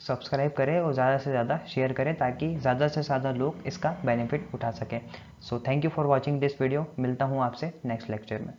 सब्सक्राइब करें और ज़्यादा से ज़्यादा शेयर करें ताकि ज़्यादा से ज़्यादा लोग इसका बेनिफिट उठा सकें। So thank you for watching this video. मिलता हूँ आपसे नेक्स्ट लेक्चर में।